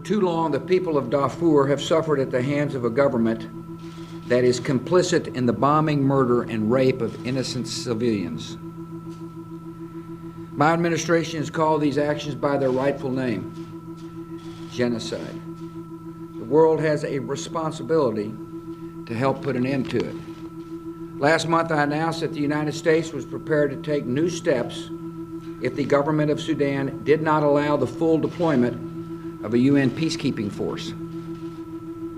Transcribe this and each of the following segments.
too long, the people of Darfur have suffered at the hands of a government that is complicit in the bombing, murder, and rape of innocent civilians. My administration has called these actions by their rightful name: genocide. The world has a responsibility to help put an end to it. Last month, I announced that the United States was prepared to take new steps if the government of Sudan did not allow the full deployment of a UN peacekeeping force.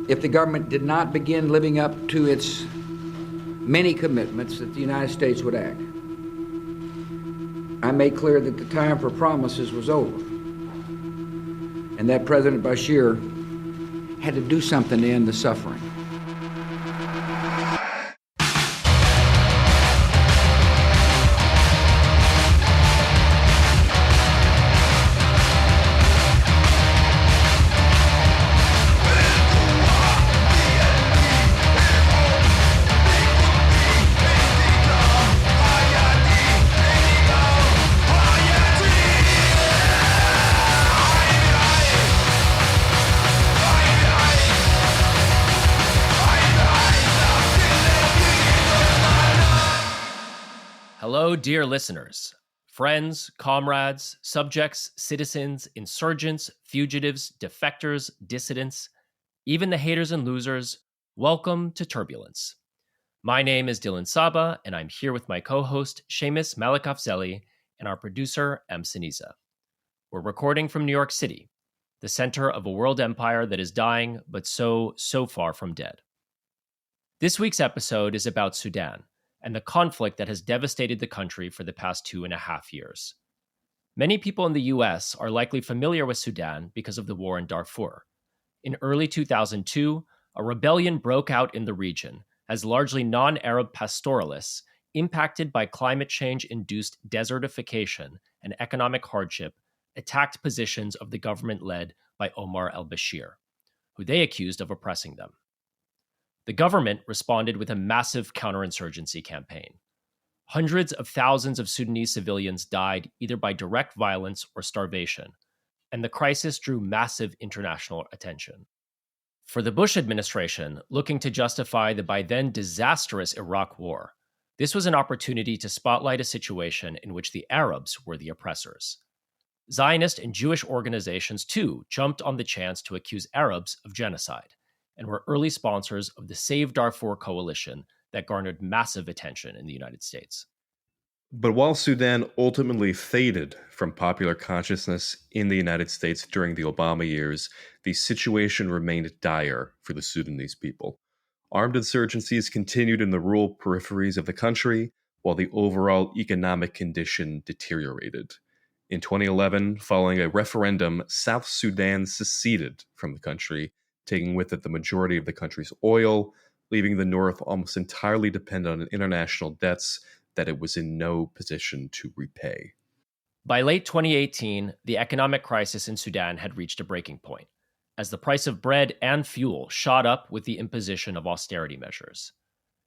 If the government did not begin living up to its many commitments, that the United States would act. I made clear that the time for promises was over, and that President Bashir had to do something to end the suffering. Hello, dear listeners, friends, comrades, subjects, citizens, insurgents, fugitives, defectors, dissidents, even the haters and losers. Welcome to Turbulence. My name is Dylan Saba, and I'm here with my co-host, Seamus Malakafzeli, and our producer, M. Siniza. We're recording from New York City, the center of a world empire that is dying, but so far from dead. This week's episode is about Sudan, and the conflict that has devastated the country for the past 2.5 years. Many people in the US are likely familiar with Sudan because of the war in Darfur. In early 2002, a rebellion broke out in the region as largely non-Arab pastoralists, impacted by climate change-induced desertification and economic hardship, attacked positions of the government led by Omar al-Bashir, who they accused of oppressing them. The government responded with a massive counterinsurgency campaign. Hundreds of thousands of Sudanese civilians died either by direct violence or starvation, and the crisis drew massive international attention. For the Bush administration, looking to justify the by then disastrous Iraq War, this was an opportunity to spotlight a situation in which the Arabs were the oppressors. Zionist and Jewish organizations, too, jumped on the chance to accuse Arabs of genocide, and were early sponsors of the Save Darfur coalition that garnered massive attention in the United States. But while Sudan ultimately faded from popular consciousness in the United States during the Obama years, the situation remained dire for the Sudanese people. Armed insurgencies continued in the rural peripheries of the country, while the overall economic condition deteriorated. In 2011, following a referendum, South Sudan seceded from the country, taking with it the majority of the country's oil, leaving the North almost entirely dependent on international debts that it was in no position to repay. By late 2018, the economic crisis in Sudan had reached a breaking point, as the price of bread and fuel shot up with the imposition of austerity measures.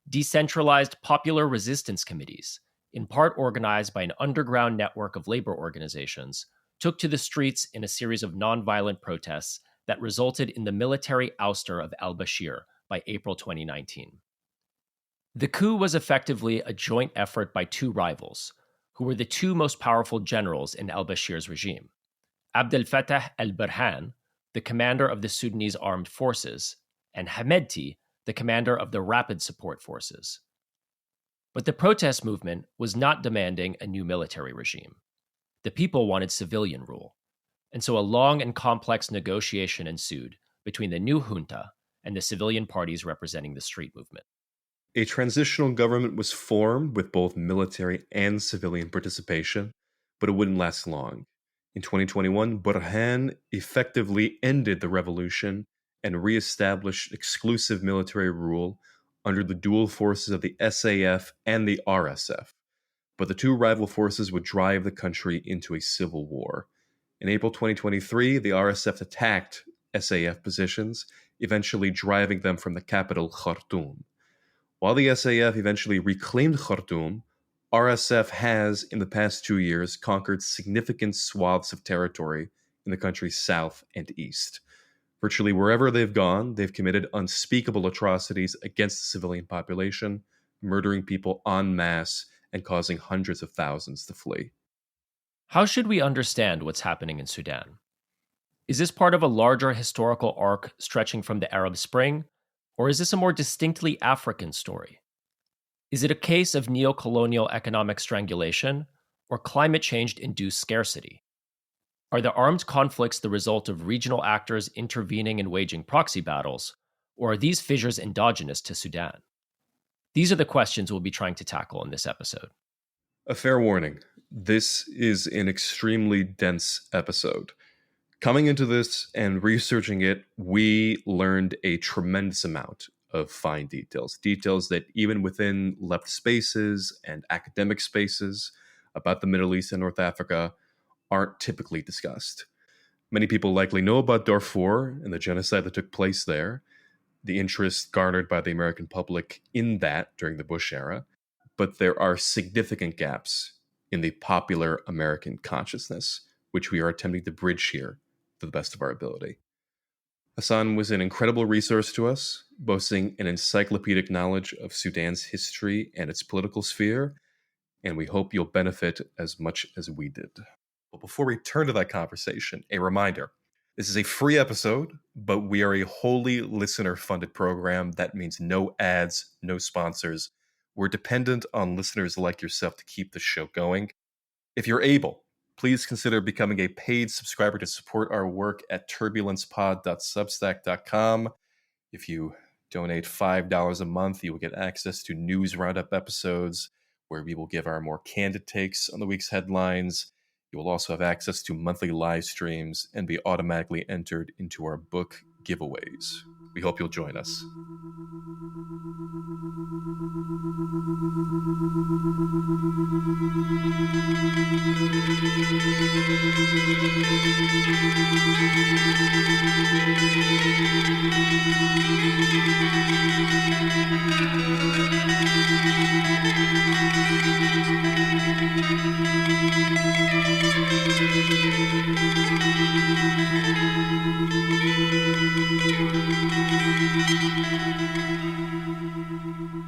Decentralized popular resistance committees, in part organized by an underground network of labor organizations, took to the streets in a series of nonviolent protests that resulted in the military ouster of al-Bashir by April 2019. The coup was effectively a joint effort by two rivals, who were the two most powerful generals in al-Bashir's regime: Abdel Fattah al-Burhan, the commander of the Sudanese armed forces, and Hemedti, the commander of the Rapid Support Forces. But the protest movement was not demanding a new military regime. The people wanted civilian rule. And so a long and complex negotiation ensued between the new junta and the civilian parties representing the street movement. A transitional government was formed with both military and civilian participation, but it wouldn't last long. In 2021, Burhan effectively ended the revolution and reestablished exclusive military rule under the dual forces of the SAF and the RSF. But the two rival forces would drive the country into a civil war. In April 2023, the RSF attacked SAF positions, eventually driving them from the capital, Khartoum. While the SAF eventually reclaimed Khartoum, RSF has, in the past 2 years, conquered significant swaths of territory in the country's south and east. Virtually wherever they've gone, they've committed unspeakable atrocities against the civilian population, murdering people en masse and causing hundreds of thousands to flee. How should we understand what's happening in Sudan? Is this part of a larger historical arc stretching from the Arab Spring, or is this a more distinctly African story? Is it a case of neo-colonial economic strangulation or climate change-induced scarcity? Are the armed conflicts the result of regional actors intervening and waging proxy battles, or are these fissures endogenous to Sudan? These are the questions we'll be trying to tackle in this episode. A fair warning, this is an extremely dense episode. Coming into this and researching it, we learned a tremendous amount of fine details that even within left spaces and academic spaces about the Middle East and North Africa aren't typically discussed. Many people likely know about Darfur and the genocide that took place there, the interest garnered by the American public in that during the Bush era, but there are significant gaps in the popular American consciousness, which we are attempting to bridge here to the best of our ability. Hassan was an incredible resource to us, boasting an encyclopedic knowledge of Sudan's history and its political sphere, and we hope you'll benefit as much as we did. But before we turn to that conversation, a reminder. This is a free episode, but we are a wholly listener-funded program. That means no ads, no sponsors. We're dependent on listeners like yourself to keep the show going. If you're able, please consider becoming a paid subscriber to support our work at turbulencepod.substack.com. If you donate $5 a month, you will get access to news roundup episodes where we will give our more candid takes on the week's headlines. You will also have access to monthly live streams and be automatically entered into our book giveaways. We hope you'll join us.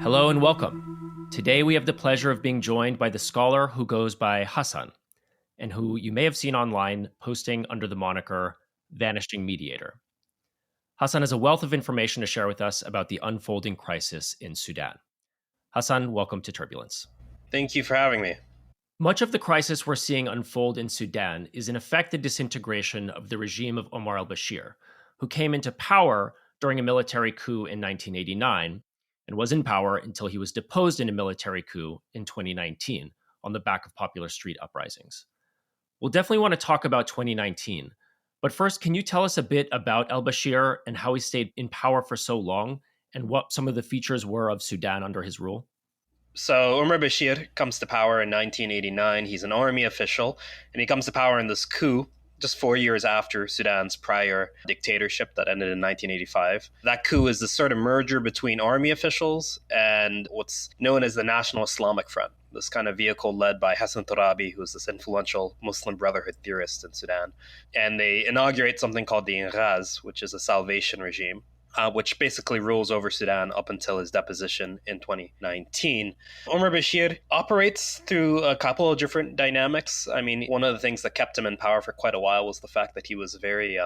Hello and welcome. Today we have the pleasure of being joined by the scholar who goes by Hassan, and who you may have seen online posting under the moniker Vanishing Mediator. Hassan has a wealth of information to share with us about the unfolding crisis in Sudan. Hassan, welcome to Turbulence. Thank you for having me. Much of the crisis we're seeing unfold in Sudan is in effect the disintegration of the regime of Omar al-Bashir, who came into power during a military coup in 1989 and was in power until he was deposed in a military coup in 2019 on the back of popular street uprisings. We'll definitely want to talk about 2019, but first, can you tell us a bit about al-Bashir and how he stayed in power for so long and what some of the features were of Sudan under his rule? So Omar Bashir comes to power in 1989. He's an army official, and he comes to power in this coup just 4 years after Sudan's prior dictatorship that ended in 1985. That coup is this sort of merger between army officials and what's known as the National Islamic Front, this kind of vehicle led by Hassan Turabi, who's this influential Muslim Brotherhood theorist in Sudan. And they inaugurate something called the Inghaz, which is a salvation regime, which basically rules over Sudan up until his deposition in 2019. Omar Bashir operates through a couple of different dynamics. I mean, one of the things that kept him in power for quite a while was the fact that he was very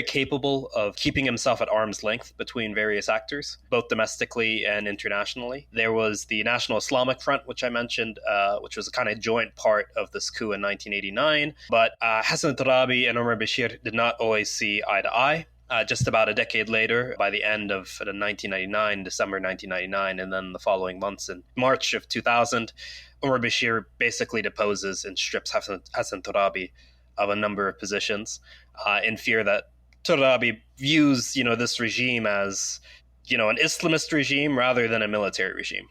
capable of keeping himself at arm's length between various actors, both domestically and internationally. There was the National Islamic Front, which I mentioned, which was a kind of joint part of this coup in 1989. But Hassan Turabi and Omar Bashir did not always see eye to eye. Just about a decade later, by the end of December 1999, and then the following months in March of 2000, Omar Bashir basically deposes and strips Hassan Turabi of a number of positions in fear that Turabi views, this regime as, an Islamist regime rather than a military regime.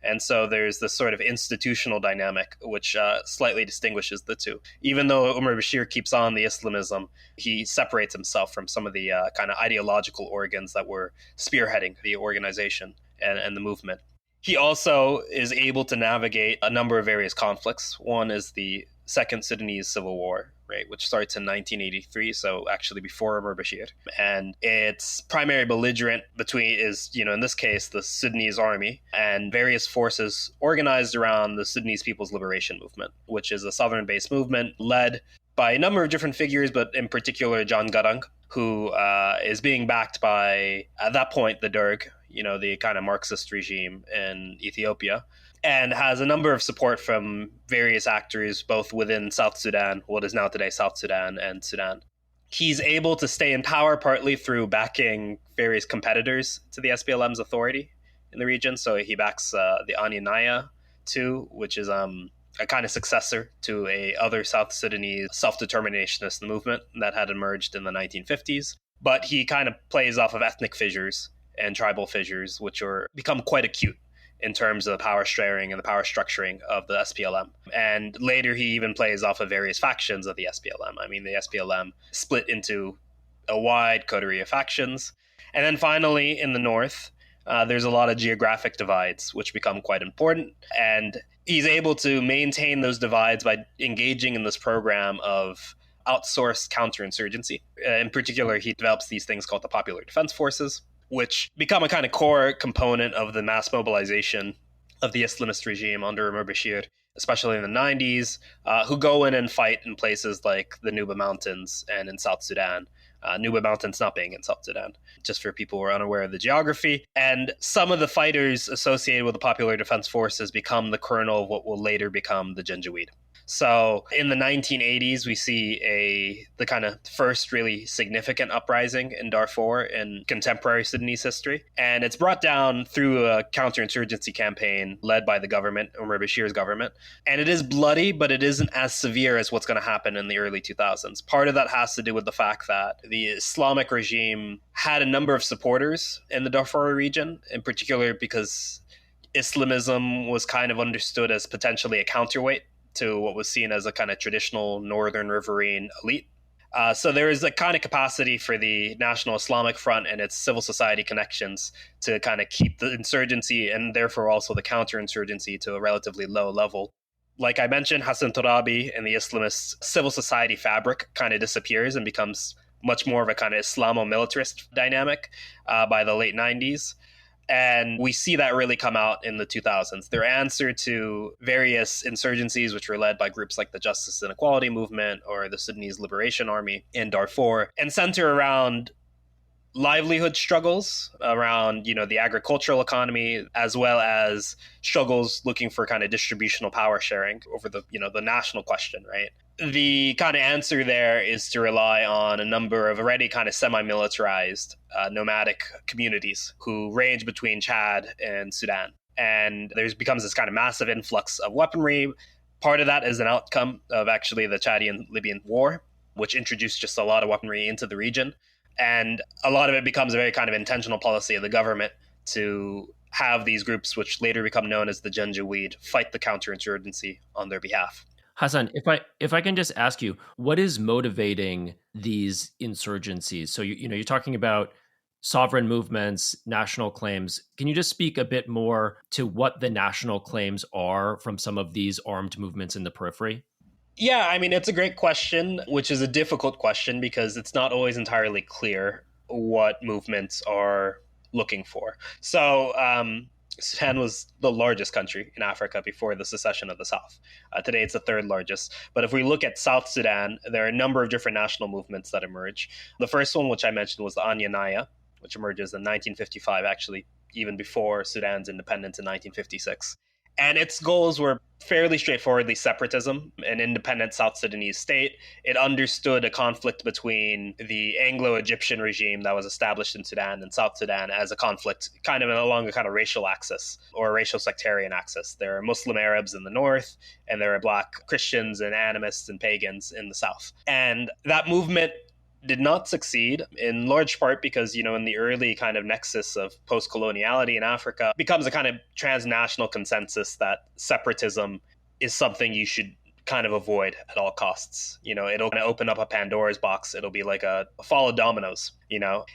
And so there's this sort of institutional dynamic which slightly distinguishes the two. Even though Omar Bashir keeps on the Islamism, he separates himself from some of the kind of ideological organs that were spearheading the organization and the movement. He also is able to navigate a number of various conflicts. One is the Second Sudanese Civil War, right, which starts in 1983, so actually before Omar Bashir. And its primary belligerent is, in this case, the Sudanese army and various forces organized around the Sudanese People's Liberation Movement, which is a southern-based movement led by a number of different figures, but in particular John Garang, who is being backed by, at that point, the Derg, the kind of Marxist regime in Ethiopia, and has a number of support from various actors, both within South Sudan, what is now today South Sudan, and Sudan. He's able to stay in power partly through backing various competitors to the SPLM's authority in the region. So he backs the Anyanya too, which is a kind of successor to a other South Sudanese self-determinationist movement that had emerged in the 1950s. But he kind of plays off of ethnic fissures and tribal fissures, which become quite acute in terms of the power sharing and the power structuring of the SPLM. And later he even plays off of various factions of the SPLM. I mean, the SPLM split into a wide coterie of factions. And then finally, in the north, there's a lot of geographic divides, which become quite important. And he's able to maintain those divides by engaging in this program of outsourced counterinsurgency. In particular, he develops these things called the Popular Defense Forces, which become a kind of core component of the mass mobilization of the Islamist regime under Omar Bashir, especially in the 90s, who go in and fight in places like the Nuba Mountains and in South Sudan. Nuba Mountains not being in South Sudan, just for people who are unaware of the geography. And some of the fighters associated with the Popular Defense Forces become the kernel of what will later become the Janjaweed. So in the 1980s, we see the kind of first really significant uprising in Darfur in contemporary Sudanese history. And it's brought down through a counterinsurgency campaign led by the government, Omar Bashir's government. And it is bloody, but it isn't as severe as what's going to happen in the early 2000s. Part of that has to do with the fact that the Islamic regime had a number of supporters in the Darfur region, in particular because Islamism was kind of understood as potentially a counterweight to what was seen as a kind of traditional northern riverine elite. So there is a kind of capacity for the National Islamic Front and its civil society connections to kind of keep the insurgency and therefore also the counterinsurgency to a relatively low level. Like I mentioned, Hassan Turabi and the Islamist civil society fabric kind of disappears and becomes much more of a kind of Islamo-militarist dynamic by the late 90s. And we see that really come out in the 2000s. Their answer to various insurgencies, which were led by groups like the Justice and Equality Movement or the Sudanese Liberation Army in Darfur, and center around livelihood struggles, around, the agricultural economy, as well as struggles looking for kind of distributional power sharing over the national question, right? The kind of answer there is to rely on a number of already kind of semi-militarized nomadic communities who range between Chad and Sudan. And there becomes this kind of massive influx of weaponry. Part of that is an outcome of actually the Chadian-Libyan war, which introduced just a lot of weaponry into the region. And a lot of it becomes a very kind of intentional policy of the government to have these groups, which later become known as the Janjaweed, fight the counterinsurgency on their behalf. Hassan, if I can just ask you, what is motivating these insurgencies? So you're talking about sovereign movements, national claims. Can you just speak a bit more to what the national claims are from some of these armed movements in the periphery? Yeah, I mean, it's a great question, which is a difficult question because it's not always entirely clear what movements are looking for. So Sudan was the largest country in Africa before the secession of the South. Today, it's the third largest. But if we look at South Sudan, there are a number of different national movements that emerge. The first one, which I mentioned, was the Anyanya, which emerges in 1955, actually, even before Sudan's independence in 1956. And its goals were fairly straightforwardly separatism, an independent South Sudanese state. It understood a conflict between the Anglo-Egyptian regime that was established in Sudan and South Sudan as a conflict kind of along a kind of racial axis or a racial sectarian axis. There are Muslim Arabs in the north, and there are Black Christians and animists and pagans in the south. And that movement did not succeed, in large part because, in the early kind of nexus of post-coloniality in Africa, becomes a kind of transnational consensus that separatism is something you should kind of avoid at all costs. It'll kind of open up a Pandora's box. It'll be like a fall of dominoes,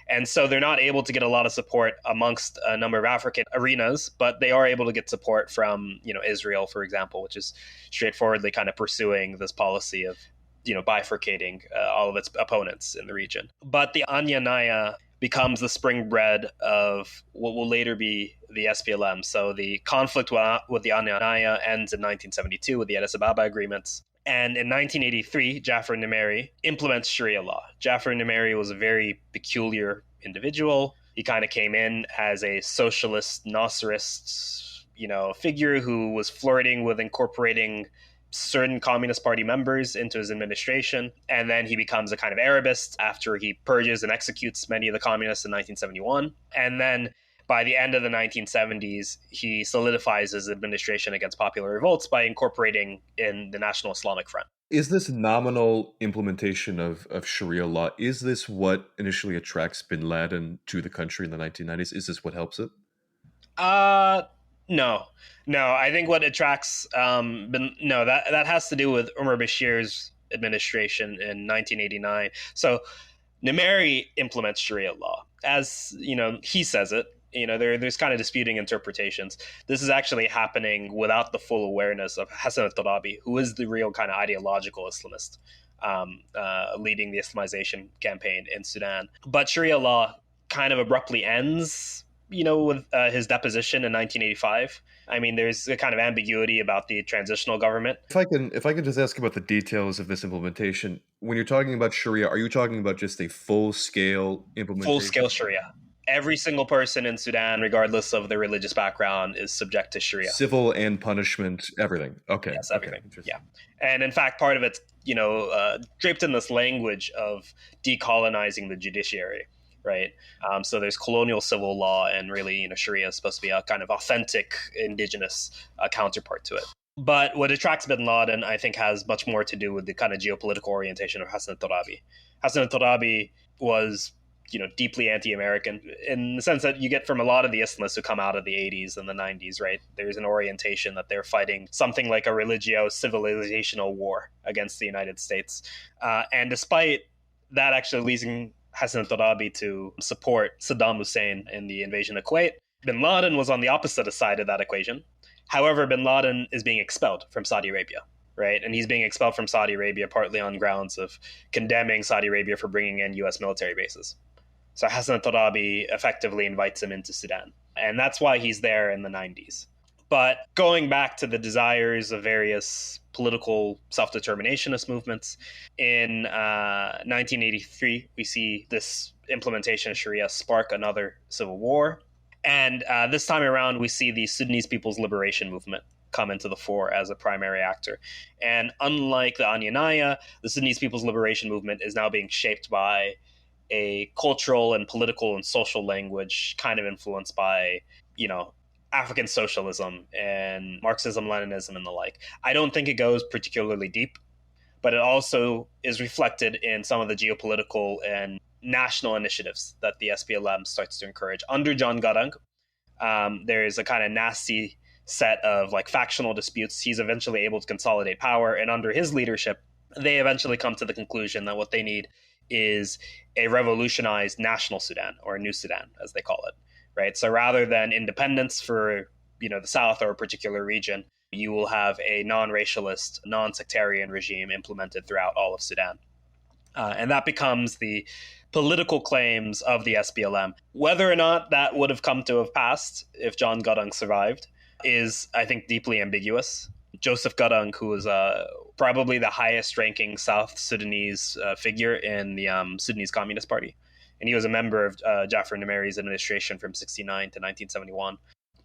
And so they're not able to get a lot of support amongst a number of African arenas, but they are able to get support from, Israel, for example, which is straightforwardly kind of pursuing this policy of bifurcating all of its opponents in the region. But the Anya Naya becomes the springboard of what will later be the SPLM. So the conflict with the Anya Naya ends in 1972 with the Addis Ababa agreements. And in 1983, Jafar Numeri implements Sharia law. Jafar Numeri was a very peculiar individual. He kind of came in as a socialist, Nasserist, figure who was flirting with incorporating certain Communist Party members into his administration. And then he becomes a kind of Arabist after he purges and executes many of the communists in 1971. And then by the end of the 1970s, he solidifies his administration against popular revolts by incorporating in the National Islamic Front. Is this nominal implementation of Sharia law, is this what initially attracts bin Laden to the country in the 1990s? Is this what helps it? No. I think what attracts that has to do with Umar Bashir's administration in 1989. So Numeri implements Sharia law. As he says it. There's kind of disputing interpretations. This is actually happening without the full awareness of Hassan al-Turabi, who is the real kind of ideological Islamist leading the Islamization campaign in Sudan. But Sharia law kind of abruptly ends, with his deposition in 1985. I mean, there's a kind of ambiguity about the transitional government. If I can just ask about the details of this implementation. When you're talking about Sharia, are you talking about just a full-scale implementation? Full-scale Sharia. Every single person in Sudan, regardless of their religious background, is subject to Sharia. Civil and punishment, everything. Okay. Yes, everything. Okay, yeah. And in fact, part of it's, draped in this language of decolonizing the judiciary, right? So there's colonial civil law, and really, Sharia is supposed to be a kind of authentic indigenous counterpart to it. But what attracts bin Laden, I think, has much more to do with the kind of geopolitical orientation of Hassan al-Turabi. Hassan al-Turabi was deeply anti-American in the sense that you get from a lot of the Islamists who come out of the 80s and the 90s, right? There's an orientation that they're fighting something like a religio-civilizational war against the United States. And despite that actually leading Hassan al-Turabi to support Saddam Hussein in the invasion of Kuwait, bin Laden was on the opposite side of that equation. However, bin Laden is being expelled from Saudi Arabia. Right. And he's being expelled from Saudi Arabia partly on grounds of condemning Saudi Arabia for bringing in U.S. military bases. So Hassan al-Turabi effectively invites him into Sudan. And that's why he's there in the 90s. But going back to the desires of various political self-determinationist movements, in 1983, we see this implementation of Sharia spark another civil war. And this time around, we see the Sudanese People's Liberation Movement come into the fore as a primary actor. And unlike the Anya Naya, the Sudanese People's Liberation Movement is now being shaped by a cultural and political and social language kind of influenced by, African socialism and Marxism, Leninism, and the like. I don't think it goes particularly deep, but it also is reflected in some of the geopolitical and national initiatives that the SPLM starts to encourage. Under John Garang, there is a kind of nasty set of factional disputes. He's eventually able to consolidate power, and under his leadership, they eventually come to the conclusion that what they need is a revolutionized national Sudan, or a new Sudan, as they call it, right? So rather than independence for, the South or a particular region, you will have a non-racialist, non-sectarian regime implemented throughout all of Sudan. And that becomes the political claims of the SPLM. Whether or not that would have come to have passed if John Garang survived is, I think, deeply ambiguous. Joseph Garang, who was probably the highest ranking South Sudanese figure in the Sudanese Communist Party. And he was a member of Jafar Numeri's administration from 1969 to 1971.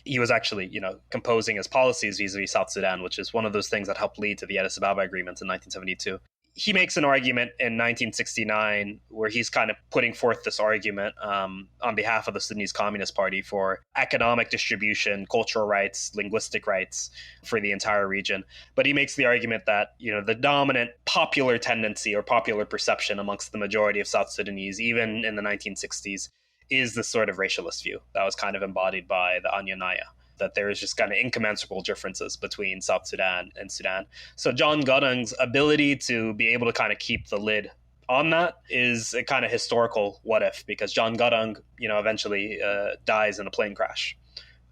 He was actually, composing his policies vis-a-vis South Sudan, which is one of those things that helped lead to the Addis Ababa agreements in 1972. He makes an argument in 1969 where he's kind of putting forth this argument on behalf of the Sudanese Communist Party for economic distribution, cultural rights, linguistic rights for the entire region. But he makes the argument that, the dominant popular tendency or popular perception amongst the majority of South Sudanese, even in the 1960s, is this sort of racialist view that was kind of embodied by the Anya Naya, that there is just kind of incommensurable differences between South Sudan and Sudan. So John Garang's ability to be able to kind of keep the lid on that is a kind of historical what if, because John Garang, eventually dies in a plane crash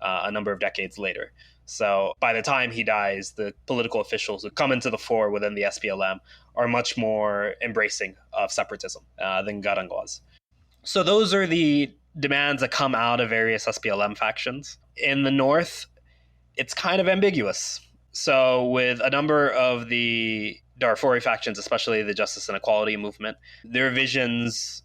a number of decades later. So by the time he dies, the political officials who come into the fore within the SPLM are much more embracing of separatism than Garang was. So those are the demands that come out of various SPLM factions. In the north, it's kind of ambiguous. So with a number of the Darfuri factions, especially the Justice and Equality movement, their visions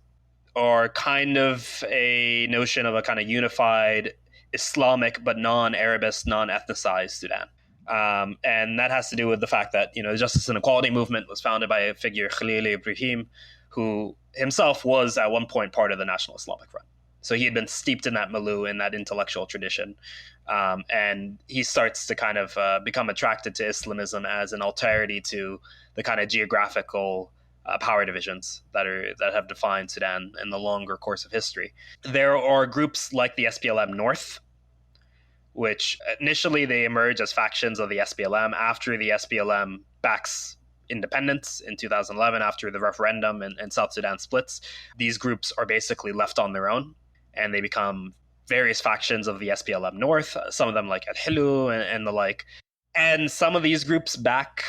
are kind of a notion of a kind of unified Islamic but non-Arabist, non-ethnicized Sudan. And that has to do with the fact that, the Justice and Equality movement was founded by a figure, Khalil Ibrahim, who himself was at one point part of the National Islamic Front. So he had been steeped in that milieu, in that intellectual tradition. And he starts to kind of become attracted to Islamism as an alterity to the kind of geographical power divisions that have defined Sudan in the longer course of history. There are groups like the SPLM North, which initially they emerge as factions of the SPLM after the SPLM backs independence in 2011 after the referendum and South Sudan splits. These groups are basically left on their own, and they become various factions of the SPLM North, some of them like Al-Hilu and the like. And some of these groups back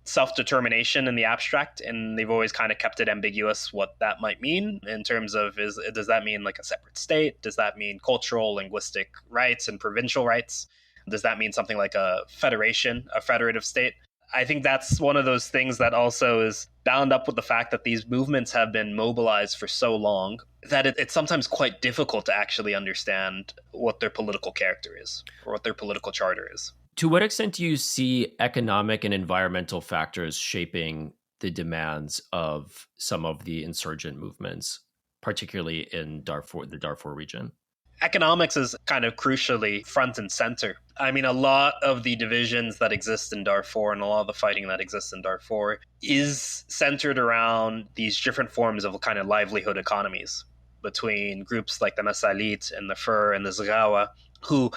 self-determination in the abstract, and they've always kind of kept it ambiguous what that might mean in terms of, does that mean like a separate state? Does that mean cultural, linguistic rights and provincial rights? Does that mean something like a federation, a federative state? I think that's one of those things that also is bound up with the fact that these movements have been mobilized for so long that it's sometimes quite difficult to actually understand what their political character is or what their political charter is. To what extent do you see economic and environmental factors shaping the demands of some of the insurgent movements, particularly in Darfur, the Darfur region? Economics is kind of crucially front and center. I mean, a lot of the divisions that exist in Darfur and a lot of the fighting that exists in Darfur is centered around these different forms of kind of livelihood economies between groups like the Masalit and the Fur and the Zagawa, who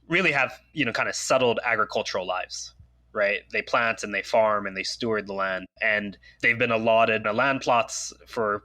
really have, kind of settled agricultural lives, right? They plant and they farm and they steward the land, and they've been allotted land plots for,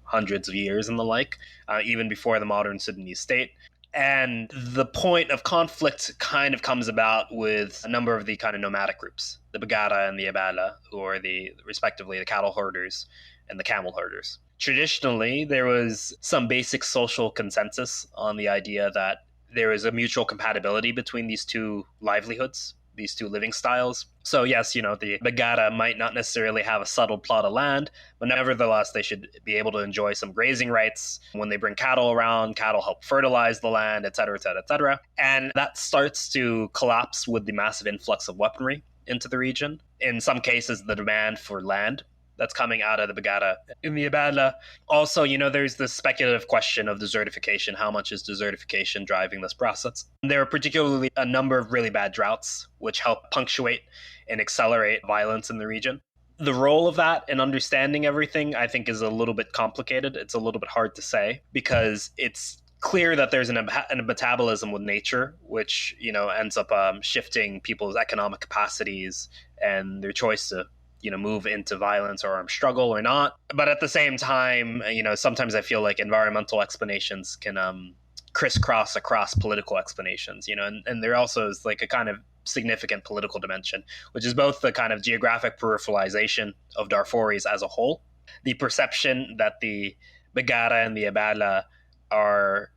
hundreds of years and the like, even before the modern Sudanese state. And the point of conflict kind of comes about with a number of the kind of nomadic groups, the Bagara and the Abala, who are respectively the cattle herders and the camel herders. Traditionally, there was some basic social consensus on the idea that there is a mutual compatibility between these two livelihoods, these two living styles. So yes, the Bagara might not necessarily have a settled plot of land, but nevertheless, they should be able to enjoy some grazing rights. When they bring cattle around, cattle help fertilize the land, et cetera, et cetera, et cetera. And that starts to collapse with the massive influx of weaponry into the region. In some cases, the demand for land that's coming out of the Bagara in the Abala. Also, there's this speculative question of desertification. How much is desertification driving this process? There are particularly a number of really bad droughts, which help punctuate and accelerate violence in the region. The role of that in understanding everything, I think, is a little bit complicated. It's a little bit hard to say because it's clear that there's a metabolism with nature, which, ends up shifting people's economic capacities and their choice to move into violence or armed struggle or not. But at the same time, sometimes I feel like environmental explanations can crisscross across political explanations, and there also is like a kind of significant political dimension, which is both the kind of geographic peripheralization of Darfuris as a whole, the perception that the Bagara and the Abala are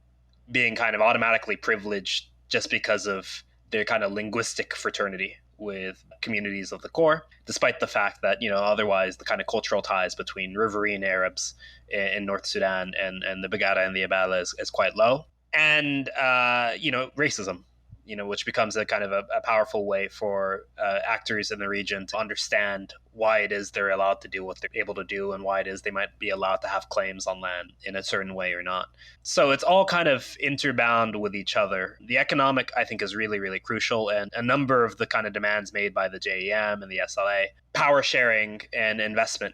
being kind of automatically privileged just because of their kind of linguistic fraternity with communities of the core, despite the fact that, otherwise the kind of cultural ties between riverine Arabs in North Sudan and the Bagara and the Abala is quite low. And, racism, which becomes a kind of a powerful way for actors in the region to understand why it is they're allowed to do what they're able to do and why it is they might be allowed to have claims on land in a certain way or not. So it's all kind of interbound with each other. The economic, I think, is really, really crucial, and a number of the kind of demands made by the JEM and the SLA, power sharing and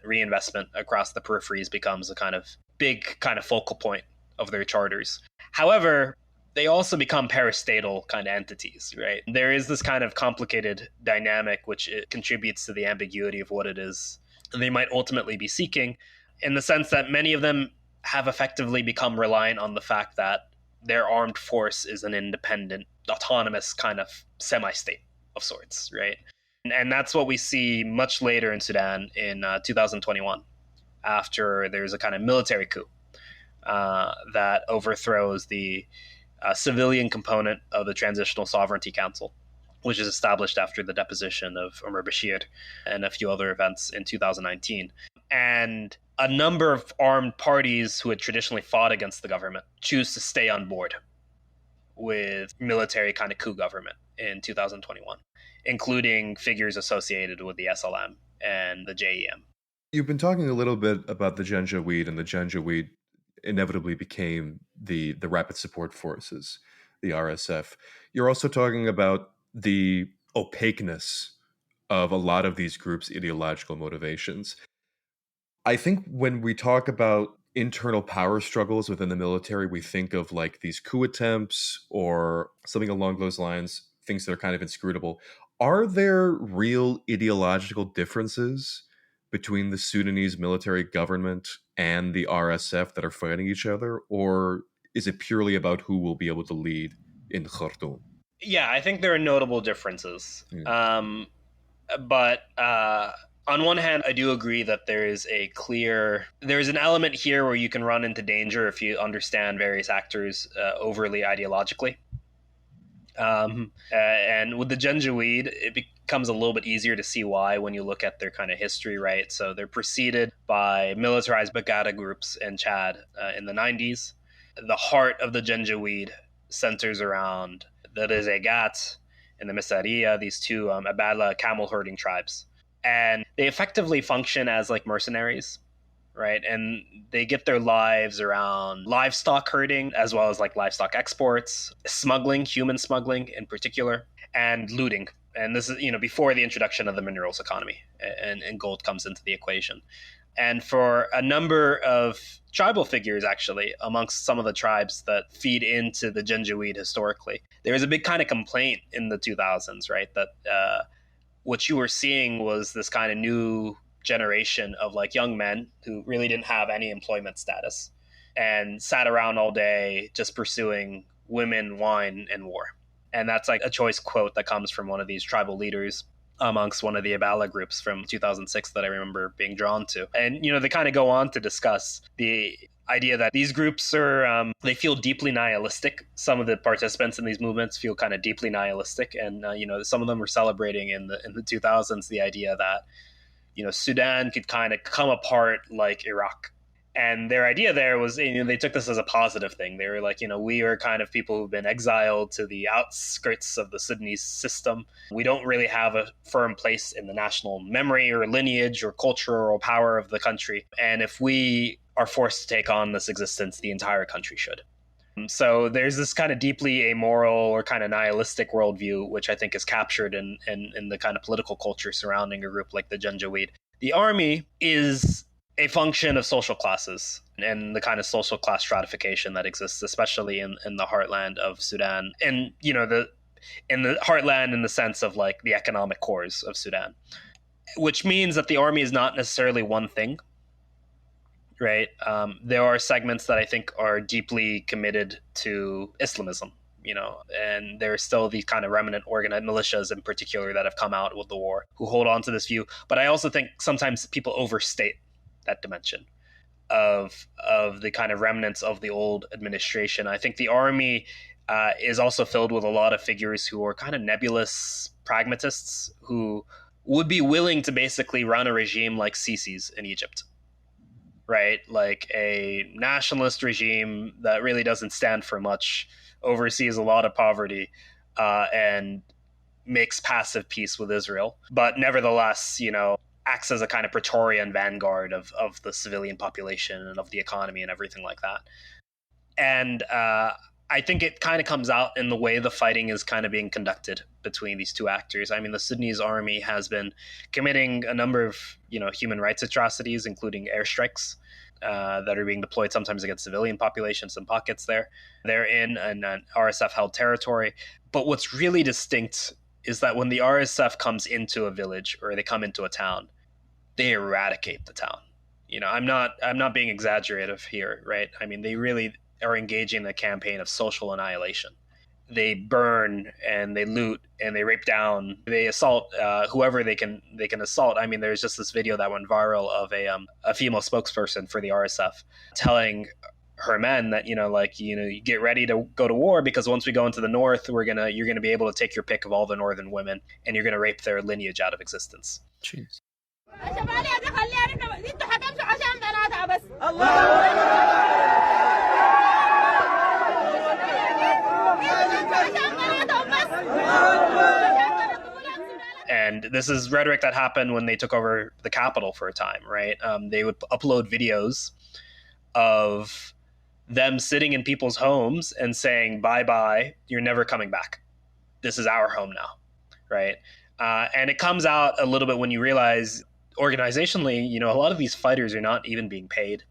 reinvestment across the peripheries becomes a kind of big kind of focal point of their charters. However, they also become parastatal kind of entities, right? There is this kind of complicated dynamic which it contributes to the ambiguity of what it is they might ultimately be seeking, in the sense that many of them have effectively become reliant on the fact that their armed force is an independent, autonomous kind of semi-state of sorts, right? And that's what we see much later in Sudan in 2021, after there's a kind of military coup that overthrows the civilian component of the Transitional Sovereignty Council, which is established after the deposition of Omar Bashir and a few other events in 2019. And a number of armed parties who had traditionally fought against the government choose to stay on board with military kind of coup government in 2021, including figures associated with the SLM and the JEM. You've been talking a little bit about the Janjaweed, and the Janjaweed inevitably became the Rapid Support Forces, the RSF. You're also talking about the opaqueness of a lot of these groups' ideological motivations. I think when we talk about internal power struggles within the military, we think of like these coup attempts or something along those lines, things that are kind of inscrutable. Are there real ideological differences between the Sudanese military government and the RSF that are fighting each other? Or is it purely about who will be able to lead in Khartoum? Yeah, I think there are notable differences. Mm. But on one hand, I do agree that there's an element here where you can run into danger if you understand various actors overly ideologically. And with the Janjaweed, it becomes a little bit easier to see why when you look at their kind of history, right? So they're preceded by militarized Bagada groups in Chad in the 90s. The heart of the Janjaweed centers around the Rezegat and the Misaria, these two Abala camel herding tribes. And they effectively function as like mercenaries, right? And they get their lives around livestock herding, as well as like livestock exports, smuggling, human smuggling in particular, and looting. And this is, before the introduction of the minerals economy, and gold comes into the equation. And for a number of tribal figures, actually, amongst some of the tribes that feed into the Janjaweed historically, there was a big kind of complaint in the 2000s, right? That what you were seeing was this kind of new generation of like young men who really didn't have any employment status and sat around all day just pursuing women, wine, and war. And that's like a choice quote that comes from one of these tribal leaders amongst one of the Abala groups from 2006 that I remember being drawn to. And, they kind of go on to discuss the idea that these groups are, they feel deeply nihilistic. Some of the participants in these movements feel kind of deeply nihilistic. And, some of them were celebrating in the 2000s the idea that, Sudan could kind of come apart like Iraq. And their idea there was, they took this as a positive thing. They were like, we are kind of people who've been exiled to the outskirts of the Sudanese system. We don't really have a firm place in the national memory or lineage or culture or power of the country. And if we are forced to take on this existence, the entire country should. So there's this kind of deeply amoral or kind of nihilistic worldview, which I think is captured in the kind of political culture surrounding a group like the Janjaweed. The army is a function of social classes and the kind of social class stratification that exists, especially in the heartland of Sudan. And, in the heartland in the sense of like the economic cores of Sudan, which means that the army is not necessarily one thing. Right. There are segments that I think are deeply committed to Islamism, and there are still these kind of remnant organized militias in particular that have come out with the war who hold on to this view. But I also think sometimes people overstate that dimension of the kind of remnants of the old administration. I think the army is also filled with a lot of figures who are kind of nebulous pragmatists who would be willing to basically run a regime like Sisi's in Egypt. Right? Like a nationalist regime that really doesn't stand for much, oversees a lot of poverty, and makes passive peace with Israel, but nevertheless, acts as a kind of Praetorian vanguard of the civilian population and of the economy and everything like that. And I think it kind of comes out in the way the fighting is kind of being conducted between these two actors. I mean, the Sudanese army has been committing a number of, human rights atrocities, including airstrikes that are being deployed sometimes against civilian populations in pockets there. They're in an RSF-held territory. But what's really distinct is that when the RSF comes into a village or they come into a town, they eradicate the town. I'm not being exaggerative here, right? I mean, they really are engaging in a campaign of social annihilation. they burn and they loot and they rape down, they assault whoever they can assault. I mean, there's just this video that went viral of a female spokesperson for the RSF telling her men that you get ready to go to war, because once we go into the north, you're gonna be able to take your pick of all the northern women and you're gonna rape their lineage out of existence. Jeez. And this is rhetoric that happened when they took over the capital for a time, right? They would upload videos of them sitting in people's homes and saying, bye-bye, you're never coming back. This is our home now, right? And it comes out a little bit when you realize organizationally, a lot of these fighters are not even being paid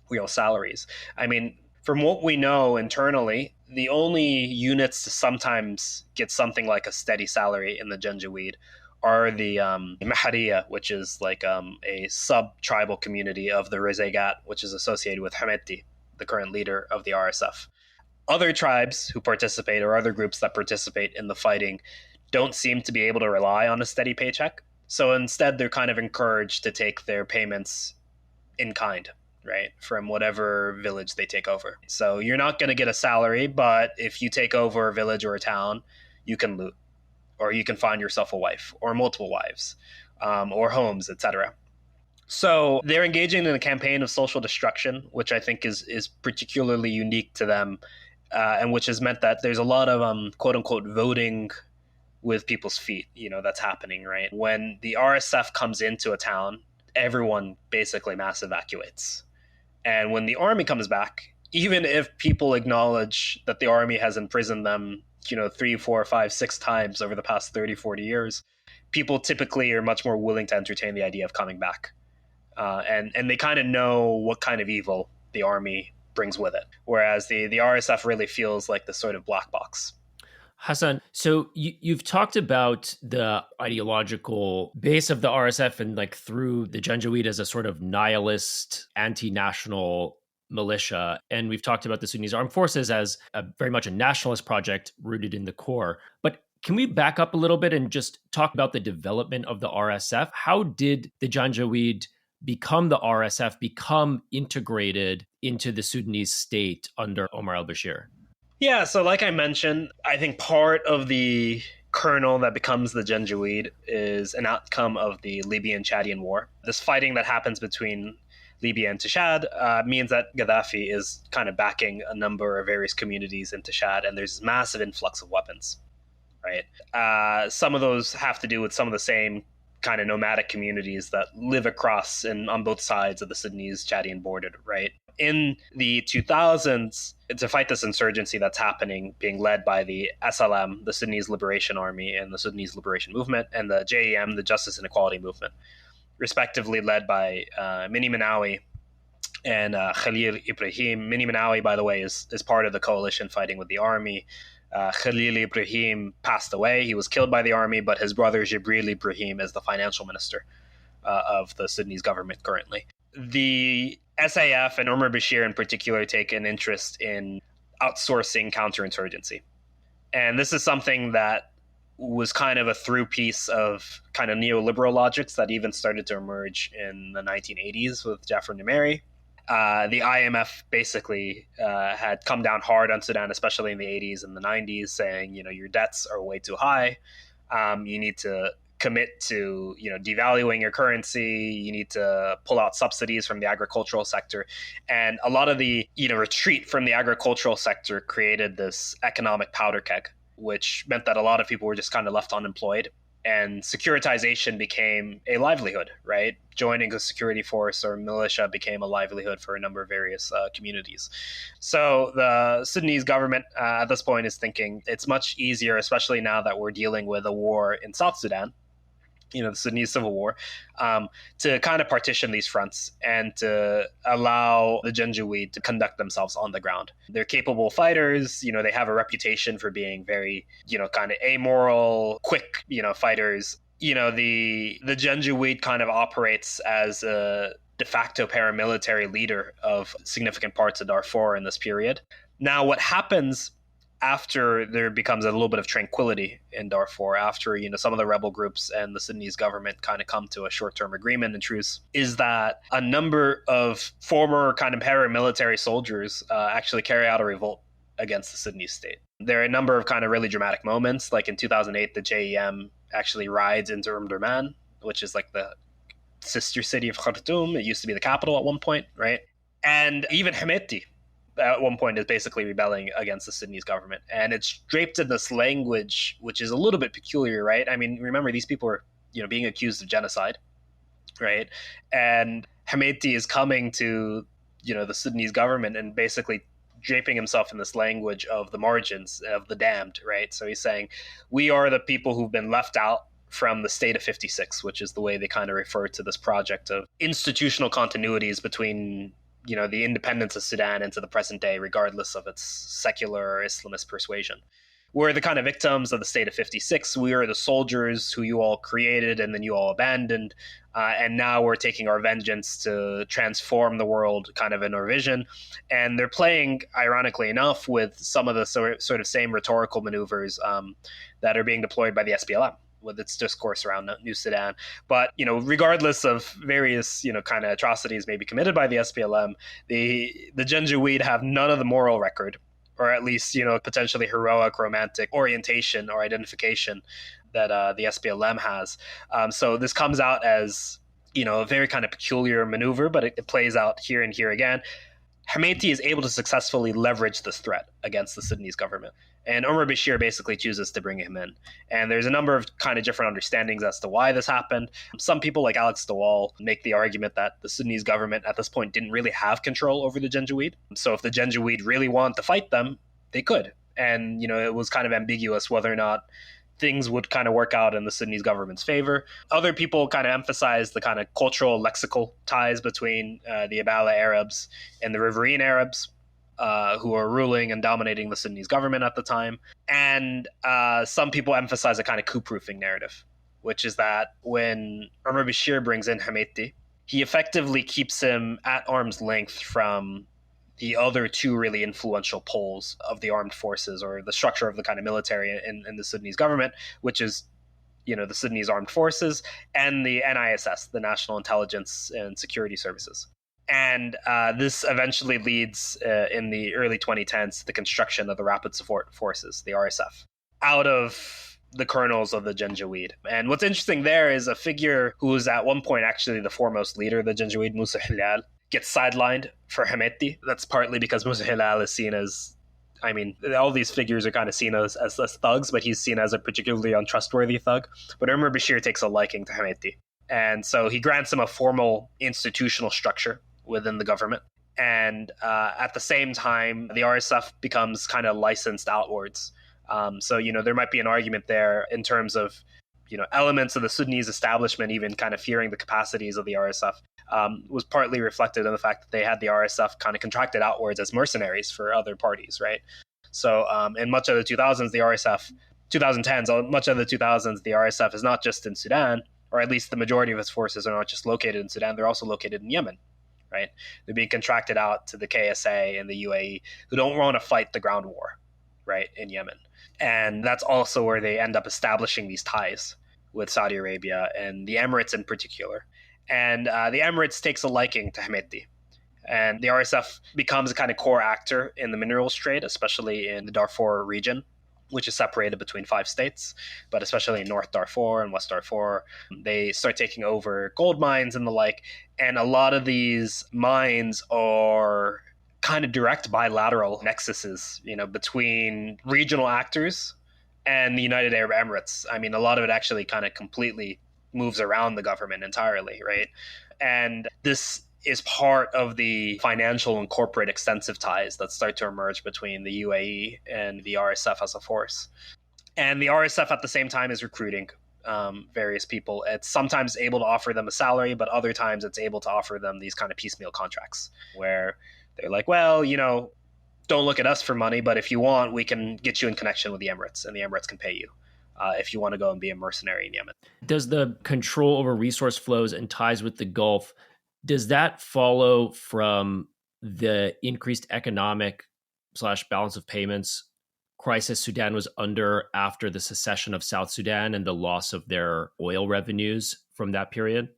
real salaries. I mean, from what we know internally, the only units to sometimes get something like a steady salary in the Janjaweed are the Mahariya, which is like a sub-tribal community of the Rizegat, which is associated with Hameti, the current leader of the RSF. Other tribes who participate, or other groups that participate in the fighting, don't seem to be able to rely on a steady paycheck. So instead, they're kind of encouraged to take their payments in kind, right, from whatever village they take over. So you're not going to get a salary, but if you take over a village or a town, you can loot, or you can find yourself a wife, or multiple wives, or homes, etc. So they're engaging in a campaign of social destruction, which I think is particularly unique to them, and which has meant that there's a lot of quote-unquote voting with people's feet, that's happening, right? When the RSF comes into a town, everyone basically mass evacuates. And when the army comes back, even if people acknowledge that the army has imprisoned them, 3, 4, 5, 6 times over the past 30, 40 years, people typically are much more willing to entertain the idea of coming back. And they kind of know what kind of evil the army brings with it. Whereas the RSF really feels like this sort of black box. Hassan, so you've talked about the ideological base of the RSF and through the Janjaweed as a sort of nihilist, anti-national militia. And we've talked about the Sudanese Armed Forces as very much a nationalist project rooted in the core. But can we back up a little bit and just talk about the development of the RSF? How did the Janjaweed become the RSF, become integrated into the Sudanese state under Omar al-Bashir? Yeah, so like I mentioned, I think part of the kernel that becomes the Janjaweed is an outcome of the Libyan-Chadian war. This fighting that happens between Libya and Chad means that Gaddafi is kind of backing a number of various communities into Chad, and there's this massive influx of weapons, right? Some of those have to do with some of the same kind of nomadic communities that live across and on both sides of the Sudanese-Chadian border, right? In the 2000s, to fight this insurgency that's happening, being led by the SLM, the Sudanese Liberation Army, and the Sudanese Liberation Movement, and the JEM, the Justice and Equality Movement, respectively led by Mini Manawi and Khalil Ibrahim. Mini Manawi, by the way, is part of the coalition fighting with the army. Khalil Ibrahim passed away. He was killed by the army, but his brother Jibril Ibrahim is the financial minister of the Sudanese government currently. The SAF and Omar Bashir in particular take an interest in outsourcing counterinsurgency. And this is something that was kind of a through piece of kind of neoliberal logics that even started to emerge in the 1980s with Jafar Numeri. The IMF basically had come down hard on Sudan, especially in the 80s and the 90s, saying, your debts are way too high. You need to commit to, devaluing your currency. You need to pull out subsidies from the agricultural sector. And a lot of the, retreat from the agricultural sector created this economic powder keg, which meant that a lot of people were just kind of left unemployed. And securitization became a livelihood, right? Joining a security force or militia became a livelihood for a number of various communities. So the Sudanese government at this point is thinking it's much easier, especially now that we're dealing with a war in South Sudan, the Sudanese civil war, to kind of partition these fronts and to allow the Janjaweed to conduct themselves on the ground. They're capable fighters. They have a reputation for being very, kind of amoral, quick, fighters. The Janjaweed kind of operates as a de facto paramilitary leader of significant parts of Darfur in this period. Now, what happens after there becomes a little bit of tranquility in Darfur, after some of the rebel groups and the Sudanese government kind of come to a short-term agreement and truce, is that a number of former kind of paramilitary soldiers actually carry out a revolt against the Sudanese state. There are a number of kind of really dramatic moments, like in 2008, the JEM actually rides into Durman, which is like the sister city of Khartoum. It used to be the capital at one point, right? And even Hameti at one point is basically rebelling against the Sudanese government. And it's draped in this language, which is a little bit peculiar, right? I mean, remember, these people are, being accused of genocide, right? And Hameti is coming to, the Sudanese government and basically draping himself in this language of the margins, of the damned, right? So he's saying, we are the people who've been left out from the state of 56, which is the way they kind of refer to this project of institutional continuities between the independence of Sudan into the present day, regardless of its secular or Islamist persuasion. We're the kind of victims of the state of 56. We are the soldiers who you all created and then you all abandoned. And now we're taking our vengeance to transform the world kind of in our vision. And they're playing, ironically enough, with some of the sort of same rhetorical maneuvers that are being deployed by the SPLM with its discourse around New Sudan. But, regardless of various, kind of atrocities maybe committed by the SPLM, the Janjaweed have none of the moral record, or at least, potentially heroic, romantic orientation or identification that the SPLM has. So this comes out as, a very kind of peculiar maneuver, but it plays out here and here again. Hameti is able to successfully leverage this threat against the Sudanese government. And Omar Bashir basically chooses to bring him in. And there's a number of kind of different understandings as to why this happened. Some people, like Alex DeWall, make the argument that the Sudanese government at this point didn't really have control over the Janjaweed. So if the Janjaweed really wanted to fight them, they could. And, it was kind of ambiguous whether or not things would kind of work out in the Sudanese government's favor. Other people kind of emphasize the kind of cultural, lexical ties between the Abala Arabs and the Riverine Arabs, who are ruling and dominating the Sudanese government at the time. And some people emphasize a kind of coup-proofing narrative, which is that when Omar Bashir brings in Hameti, he effectively keeps him at arm's length from the other two really influential poles of the armed forces, or the structure of the kind of military in the Sudanese government, which is, the Sudanese armed forces and the NISS, the National Intelligence and Security Services. And this eventually leads in the early 2010s to the construction of the Rapid Support Forces, the RSF, out of the colonels of the Janjaweed. And what's interesting there is a figure who was at one point actually the foremost leader of the Janjaweed, Musa Hilal, gets sidelined for Hameti. That's partly because Musa Hilal is seen as, all these figures are kind of seen as thugs, but he's seen as a particularly untrustworthy thug. But Omar Bashir takes a liking to Hameti. And so he grants him a formal institutional structure within the government. And at the same time, the RSF becomes kind of licensed outwards. So, there might be an argument there in terms of, elements of the Sudanese establishment even kind of fearing the capacities of the RSF, was partly reflected in the fact that they had the RSF kind of contracted outwards as mercenaries for other parties, right? So in much of the 2000s, the RSF, 2010s, much of the 2000s, the RSF is not just in Sudan, or at least the majority of its forces are not just located in Sudan, they're also located in Yemen, right? They're being contracted out to the KSA and the UAE, who don't want to fight the ground war, right, in Yemen. And that's also where they end up establishing these ties with Saudi Arabia and the Emirates in particular. And the Emirates takes a liking to Hameti. And the RSF becomes a kind of core actor in the minerals trade, especially in the Darfur region, which is separated between 5 states, but especially in North Darfur and West Darfur. They start taking over gold mines and the like. And a lot of these mines are kind of direct bilateral nexuses, between regional actors and the United Arab Emirates. A lot of it actually kind of completely moves around the government entirely, right? And this is part of the financial and corporate extensive ties that start to emerge between the UAE and the RSF as a force. And the RSF at the same time is recruiting various people. It's sometimes able to offer them a salary, but other times it's able to offer them these kind of piecemeal contracts where they're like, well, don't look at us for money, but if you want, we can get you in connection with the Emirates, and the Emirates can pay you if you want to go and be a mercenary in Yemen. Does the control over resource flows and ties with the Gulf, does that follow from the increased economic / balance of payments crisis Sudan was under after the secession of South Sudan and the loss of their oil revenues from that period?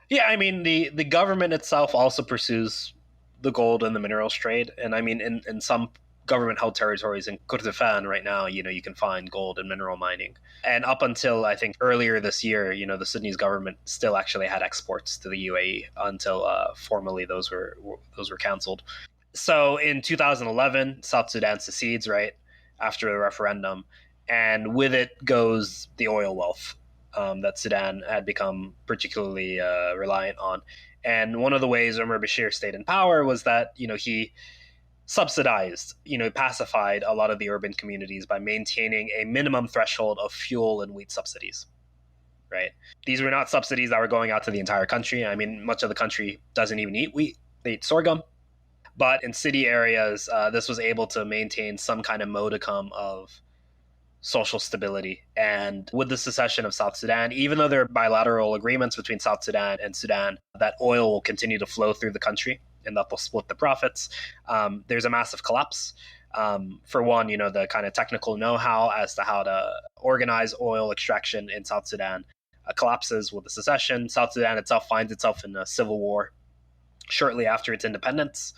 Yeah, I mean, the government itself also pursues the gold and the minerals trade. And I mean, in some government held territories in Kurdistan right now, you can find gold and mineral mining. And up until I think earlier this year, the Sudanese government still actually had exports to the UAE until formally those were canceled. So in 2011, South Sudan secedes, right, after the referendum. And with it goes the oil wealth that Sudan had become particularly reliant on. And one of the ways Omar Bashir stayed in power was that, he subsidized, pacified a lot of the urban communities by maintaining a minimum threshold of fuel and wheat subsidies, right? These were not subsidies that were going out to the entire country. I mean, much of the country doesn't even eat wheat. They eat sorghum. But in city areas, this was able to maintain some kind of modicum of social stability. And with the secession of South Sudan, even though there are bilateral agreements between South Sudan and Sudan that oil will continue to flow through the country and that they'll split the profits, there's a massive collapse. For one, the kind of technical know-how as to how to organize oil extraction in South Sudan collapses with the secession. South Sudan itself finds itself in a civil war shortly after its independence.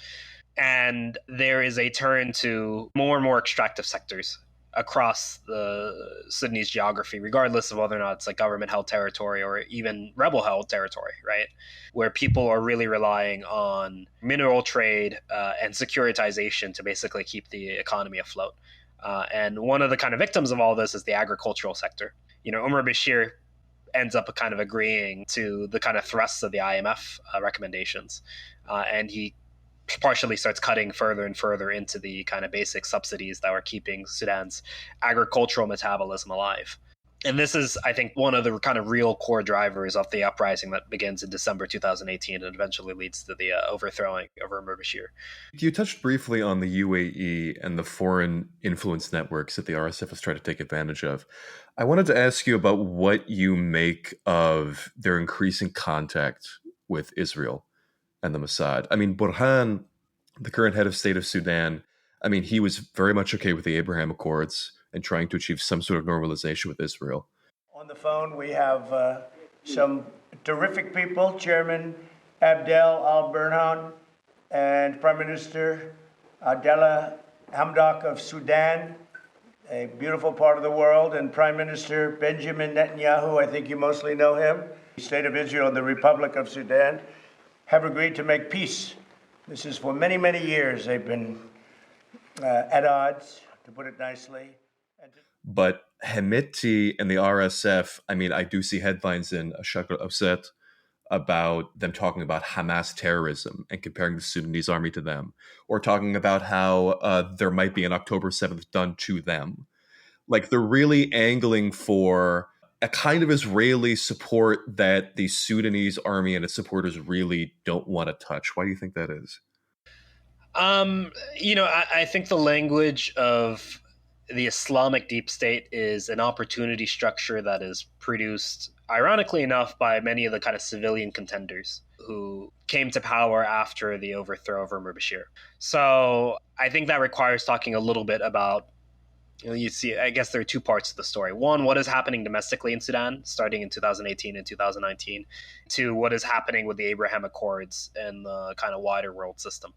And there is a turn to more and more extractive sectors across the Sudanese geography, regardless of whether or not it's like government-held territory or even rebel-held territory, right? Where people are really relying on mineral trade and securitization to basically keep the economy afloat. And one of the kind of victims of all this is the agricultural sector. Omar Bashir ends up kind of agreeing to the kind of thrusts of the IMF recommendations. And he partially starts cutting further and further into the kind of basic subsidies that were keeping Sudan's agricultural metabolism alive. And this is, I think, one of the kind of real core drivers of the uprising that begins in December 2018 and eventually leads to the overthrowing of Omar Bashir. You touched briefly on the UAE and the foreign influence networks that the RSF has tried to take advantage of. I wanted to ask you about what you make of their increasing contact with Israel and the Mossad. I mean, Burhan, the current head of state of Sudan, I mean, he was very much okay with the Abraham Accords and trying to achieve some sort of normalization with Israel. On the phone, we have some terrific people, Chairman Abdel Al-Burhan and Prime Minister Abdallah Hamdok of Sudan, a beautiful part of the world, and Prime Minister Benjamin Netanyahu, I think you mostly know him, the State of Israel and the Republic of Sudan, have agreed to make peace. This is for many, many years they've been at odds, to put it nicely. But Hemeti and the RSF, I mean, I do see headlines in Ashaq al-Awsat about them talking about Hamas terrorism and comparing the Sudanese army to them, or talking about how there might be an October 7th done to them. Like, they're really angling for a kind of Israeli support that the Sudanese army and its supporters really don't want to touch. Why do you think that is? I think the language of the Islamic deep state is an opportunity structure that is produced, ironically enough, by many of the kind of civilian contenders who came to power after the overthrow of Omar Bashir. So I think that requires talking a little bit about, you see, I guess there are two parts to the story. One, what is happening domestically in Sudan, starting in 2018 and 2019. Two, what is happening with the Abraham Accords and the kind of wider world system.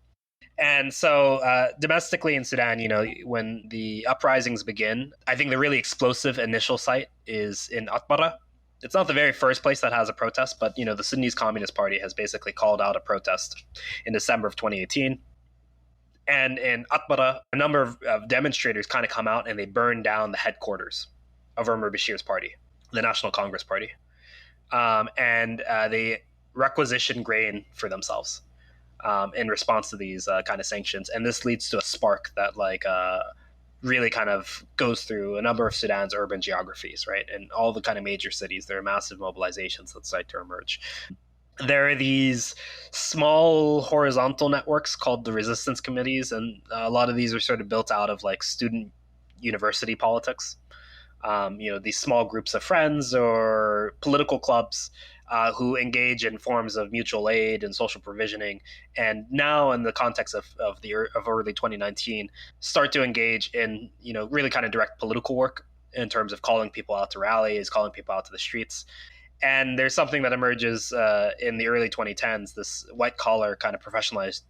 And so domestically in Sudan, when the uprisings begin, I think the really explosive initial site is in Atbara. It's not the very first place that has a protest, but, the Sudanese Communist Party has basically called out a protest in December of 2018. And in Atbara, a number of demonstrators kind of come out and they burn down the headquarters of Omar Bashir's party, the National Congress Party. And they requisition grain for themselves in response to these kind of sanctions. And this leads to a spark that really kind of goes through a number of Sudan's urban geographies, right? And all the kind of major cities, there are massive mobilizations that start to emerge. There are these small horizontal networks called the resistance committees, and a lot of these are sort of built out of student university politics. These small groups of friends or political clubs who engage in forms of mutual aid and social provisioning, and now in the context of early 2019, start to engage in really kind of direct political work in terms of calling people out to rallies, calling people out to the streets. And there's something that emerges in the early 2010s, this white-collar kind of professionalized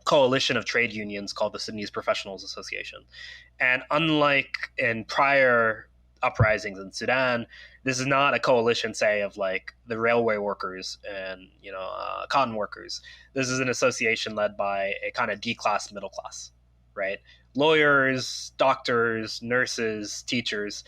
coalition of trade unions called the Sudanese Professionals Association. And unlike in prior uprisings in Sudan, this is not a coalition, say, of like the railway workers and cotton workers. This is an association led by a kind of D-class middle class, right? Lawyers, doctors, nurses, teachers,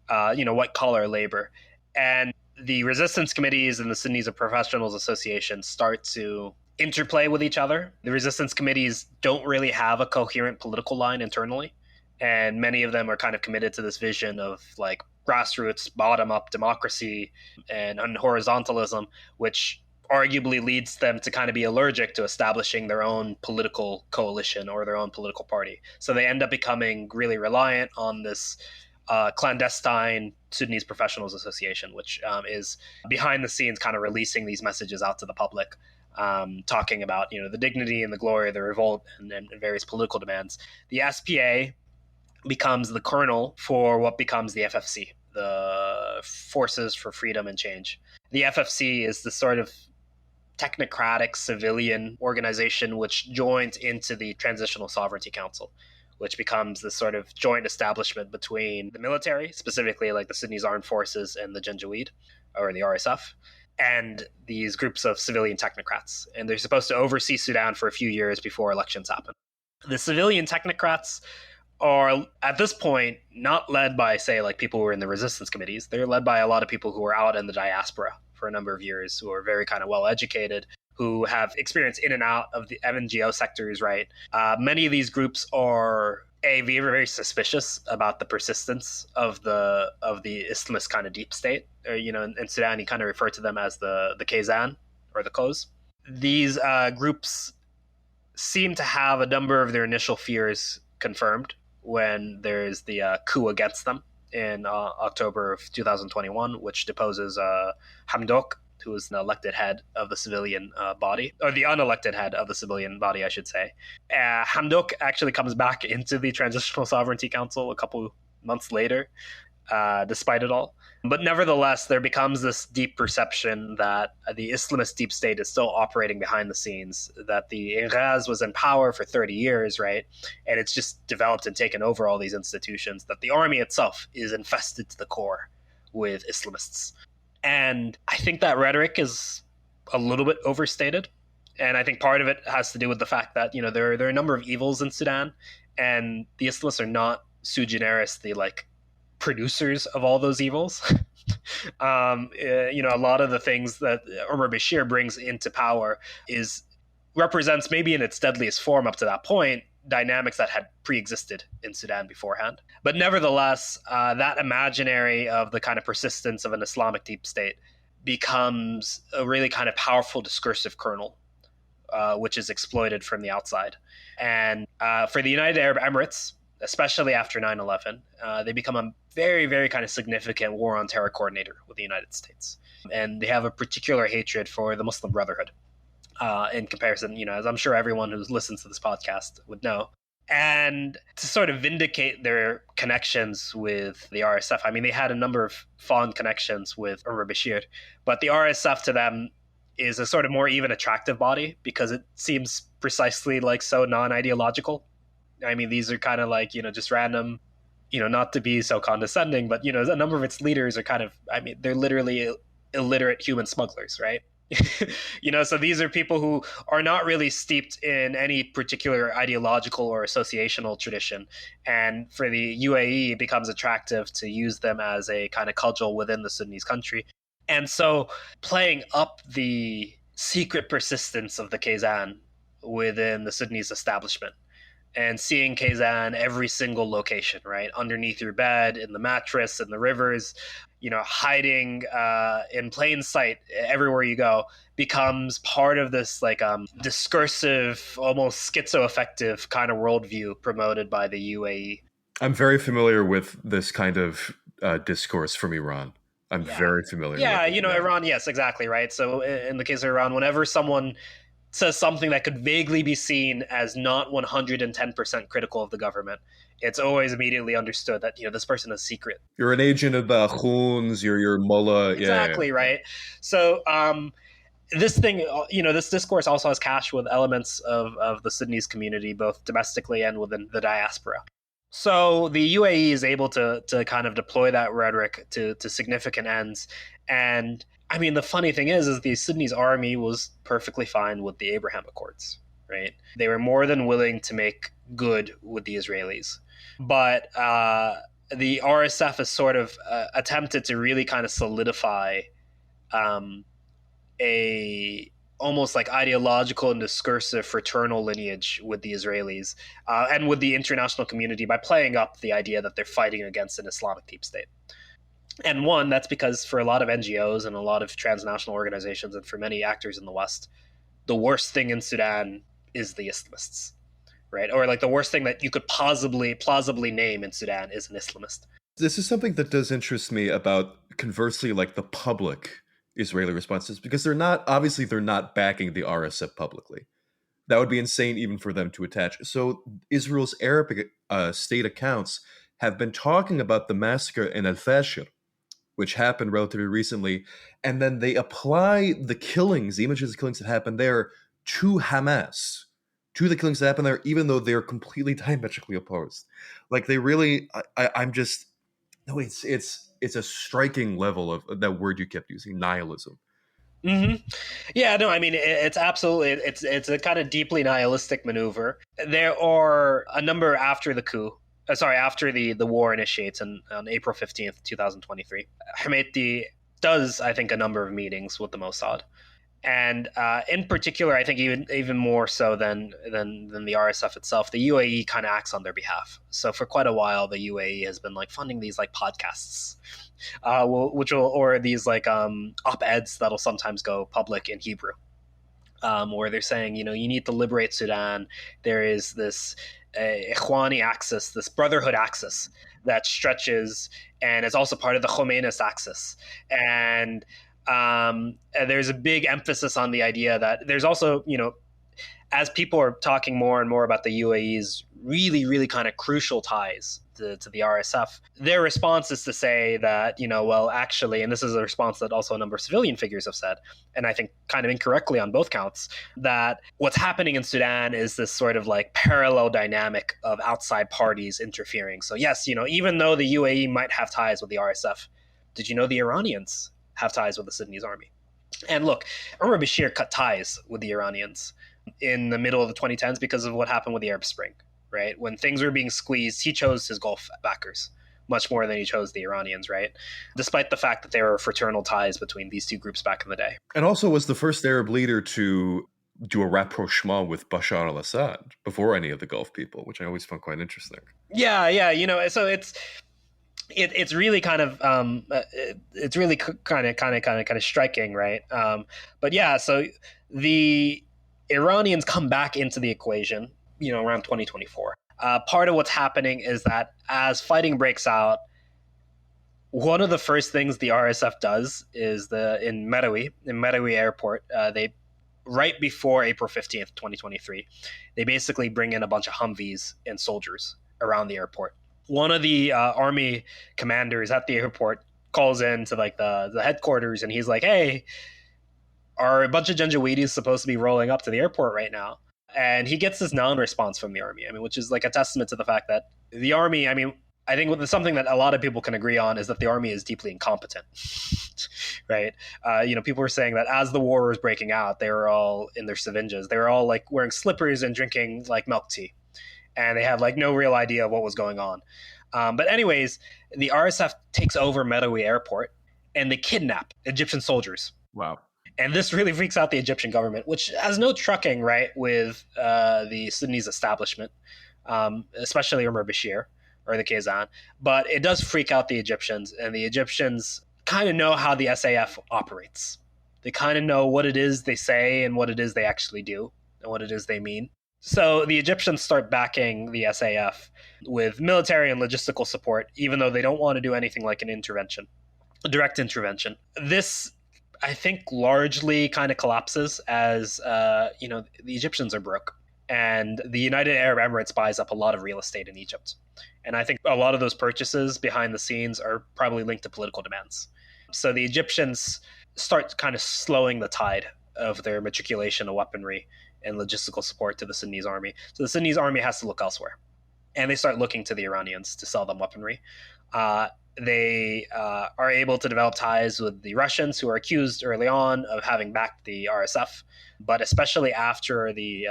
white-collar labor. And the resistance committees and the Sudanese Professionals Association start to interplay with each other. The resistance committees don't really have a coherent political line internally, and many of them are kind of committed to this vision of like grassroots, bottom-up democracy and horizontalism, which arguably leads them to kind of be allergic to establishing their own political coalition or their own political party. So they end up becoming really reliant on this clandestine Sudanese Professionals Association, which is behind the scenes kind of releasing these messages out to the public, talking about the dignity and the glory of the revolt and various political demands. The SPA becomes the kernel for what becomes the FFC, the Forces for Freedom and Change. The FFC is the sort of technocratic civilian organization which joins into the Transitional Sovereignty Council, which becomes this sort of joint establishment between the military, specifically like the Sudanese Armed Forces and the Janjaweed, or the RSF, and these groups of civilian technocrats. And they're supposed to oversee Sudan for a few years before elections happen. The civilian technocrats are, at this point, not led by, say, like people who are in the resistance committees. They're led by a lot of people who are out in the diaspora for a number of years, who are very kind of well-educated, who have experience in and out of the NGO sectors, right? Many of these groups are very, very suspicious about the persistence of the Islamist kind of deep state. Or, in Sudan, you kind of refer to them as the Kazan or the Kos. These groups seem to have a number of their initial fears confirmed when there's the coup against them in October of 2021, which deposes Hamdok, who is the elected head of the civilian body, or the unelected head of the civilian body, I should say. Hamdok actually comes back into the Transitional Sovereignty Council a couple months later, despite it all. But nevertheless, there becomes this deep perception that the Islamist deep state is still operating behind the scenes, that the Inghaz was in power for 30 years, right? And it's just developed and taken over all these institutions, that the army itself is infested to the core with Islamists. And I think that rhetoric is a little bit overstated. And I think part of it has to do with the fact that, there are a number of evils in Sudan, and the Islamists are not sui generis, the like producers of all those evils. A lot of the things that Omar Bashir brings into power represents, maybe in its deadliest form up to that point, dynamics that had pre-existed in Sudan beforehand. But nevertheless, that imaginary of the kind of persistence of an Islamic deep state becomes a really kind of powerful discursive kernel, which is exploited from the outside. And for the United Arab Emirates, especially after 9/11, they become a very, very kind of significant war on terror coordinator with the United States. And they have a particular hatred for the Muslim Brotherhood in comparison, as I'm sure everyone who listens to this podcast would know. And to sort of vindicate their connections with the RSF, I mean, they had a number of fond connections with Omar Bashir, but the RSF to them is a sort of more even attractive body because it seems precisely like so non-ideological. I mean, these are kind of like, just random, not to be so condescending, but, a number of its leaders are kind of, I mean, they're literally illiterate human smugglers, right? So these are people who are not really steeped in any particular ideological or associational tradition. And for the UAE, it becomes attractive to use them as a kind of cudgel within the Sudanese country. And so playing up the secret persistence of the Kazan within the Sudanese establishment, and seeing Kazan every single location, right? Underneath your bed, in the mattress, in the rivers, hiding in plain sight everywhere you go, becomes part of this like discursive, almost schizoaffective kind of worldview promoted by the UAE. I'm very familiar with this kind of discourse from Iran. I'm Yeah. very familiar with Yeah, it. Yeah. Iran, yes, exactly, right? So in the case of Iran, whenever someone says something that could vaguely be seen as not 110% critical of the government, it's always immediately understood that, this person is secret. You're an agent of the Khuns, you're your mullah. Exactly, right? So this thing, this discourse also has cash with elements of the Sudanese community, both domestically and within the diaspora. So the UAE is able to kind of deploy that rhetoric to significant ends. And I mean, the funny thing is the Sudanese army was perfectly fine with the Abraham Accords, right? They were more than willing to make good with the Israelis. But the RSF has sort of attempted to really kind of solidify a almost like ideological and discursive fraternal lineage with the Israelis and with the international community by playing up the idea that they're fighting against an Islamic deep state. And one, that's because for a lot of NGOs and a lot of transnational organizations and for many actors in the West, the worst thing in Sudan is the Islamists, right? Or like the worst thing that you could plausibly name in Sudan is an Islamist. This is something that does interest me about, conversely, like the public Israeli responses, because they're not backing the RSF publicly. That would be insane even for them to attach. So Israel's Arabic state accounts have been talking about the massacre in Al-Fashir, which happened relatively recently, and then they apply the images of killings that happened there to Hamas, to the killings that happened there, even though they're completely diametrically opposed. Like they really, I'm just, no, it's a striking level of that word you kept using, nihilism. Mm-hmm. Yeah, no, I mean it's absolutely it's a kind of deeply nihilistic maneuver. There are a number after the coup. After the war initiates on April 15th, 2023. Hameti does, I think, a number of meetings with the Mossad. And in particular, I think even more so than the RSF itself, the UAE kind of acts on their behalf. So for quite a while, the UAE has been like funding these like podcasts, or these like op-eds that'll sometimes go public in Hebrew, where they're saying, you need to liberate Sudan. There is this Ikhwani axis, this brotherhood axis that stretches, and it's also part of the Khomeinist axis, and there's a big emphasis on the idea that there's also, as people are talking more and more about the UAE's really, really kind of crucial ties to the RSF, their response is to say that, well, actually, and this is a response that also a number of civilian figures have said, and I think kind of incorrectly on both counts, that what's happening in Sudan is this sort of like parallel dynamic of outside parties interfering. So yes, even though the UAE might have ties with the RSF, did you know the Iranians have ties with the Sudanese army? And look, Omar Bashir cut ties with the Iranians in the middle of the 2010s because of what happened with the Arab Spring, right? When things were being squeezed, he chose his Gulf backers much more than he chose the Iranians, right? Despite the fact that there were fraternal ties between these two groups back in the day. And also was the first Arab leader to do a rapprochement with Bashar al-Assad before any of the Gulf people, which I always found quite interesting. Yeah. So it's really kind of it's really kind of striking, right? But yeah, so the Iranians come back into the equation, around 2024. Part of what's happening is that as fighting breaks out, one of the first things the RSF does is in Merawi Airport, they right before April 15th, 2023, they basically bring in a bunch of Humvees and soldiers around the airport. One of the army commanders at the airport calls in to like the headquarters, and he's like, "Hey, are a bunch of Janjaweedis supposed to be rolling up to the airport right now?" And he gets this non-response from the army. I mean, which is like a testament to the fact that the army, I mean, I think something that a lot of people can agree on is that the army is deeply incompetent, right? People were saying that as the war was breaking out, they were all in their Savinjas. They were all like wearing slippers and drinking like milk tea. And they had like no real idea of what was going on. But anyways, the RSF takes over Merawi Airport and they kidnap Egyptian soldiers. Wow. And this really freaks out the Egyptian government, which has no trucking, right, with the Sudanese establishment, especially Omar Bashir or the Kazan. But it does freak out the Egyptians, and the Egyptians kind of know how the SAF operates. They kind of know what it is they say and what it is they actually do and what it is they mean. So the Egyptians start backing the SAF with military and logistical support, even though they don't want to do anything like an intervention. direct intervention. This, I think, largely kind of collapses as the Egyptians are broke, and the United Arab Emirates buys up a lot of real estate in Egypt. And I think a lot of those purchases behind the scenes are probably linked to political demands. So the Egyptians start kind of slowing the tide of their matriculation of weaponry and logistical support to the Sudanese army. So the Sudanese army has to look elsewhere. And they start looking to the Iranians to sell them weaponry. They are able to develop ties with the Russians, who are accused early on of having backed the RSF. But especially after the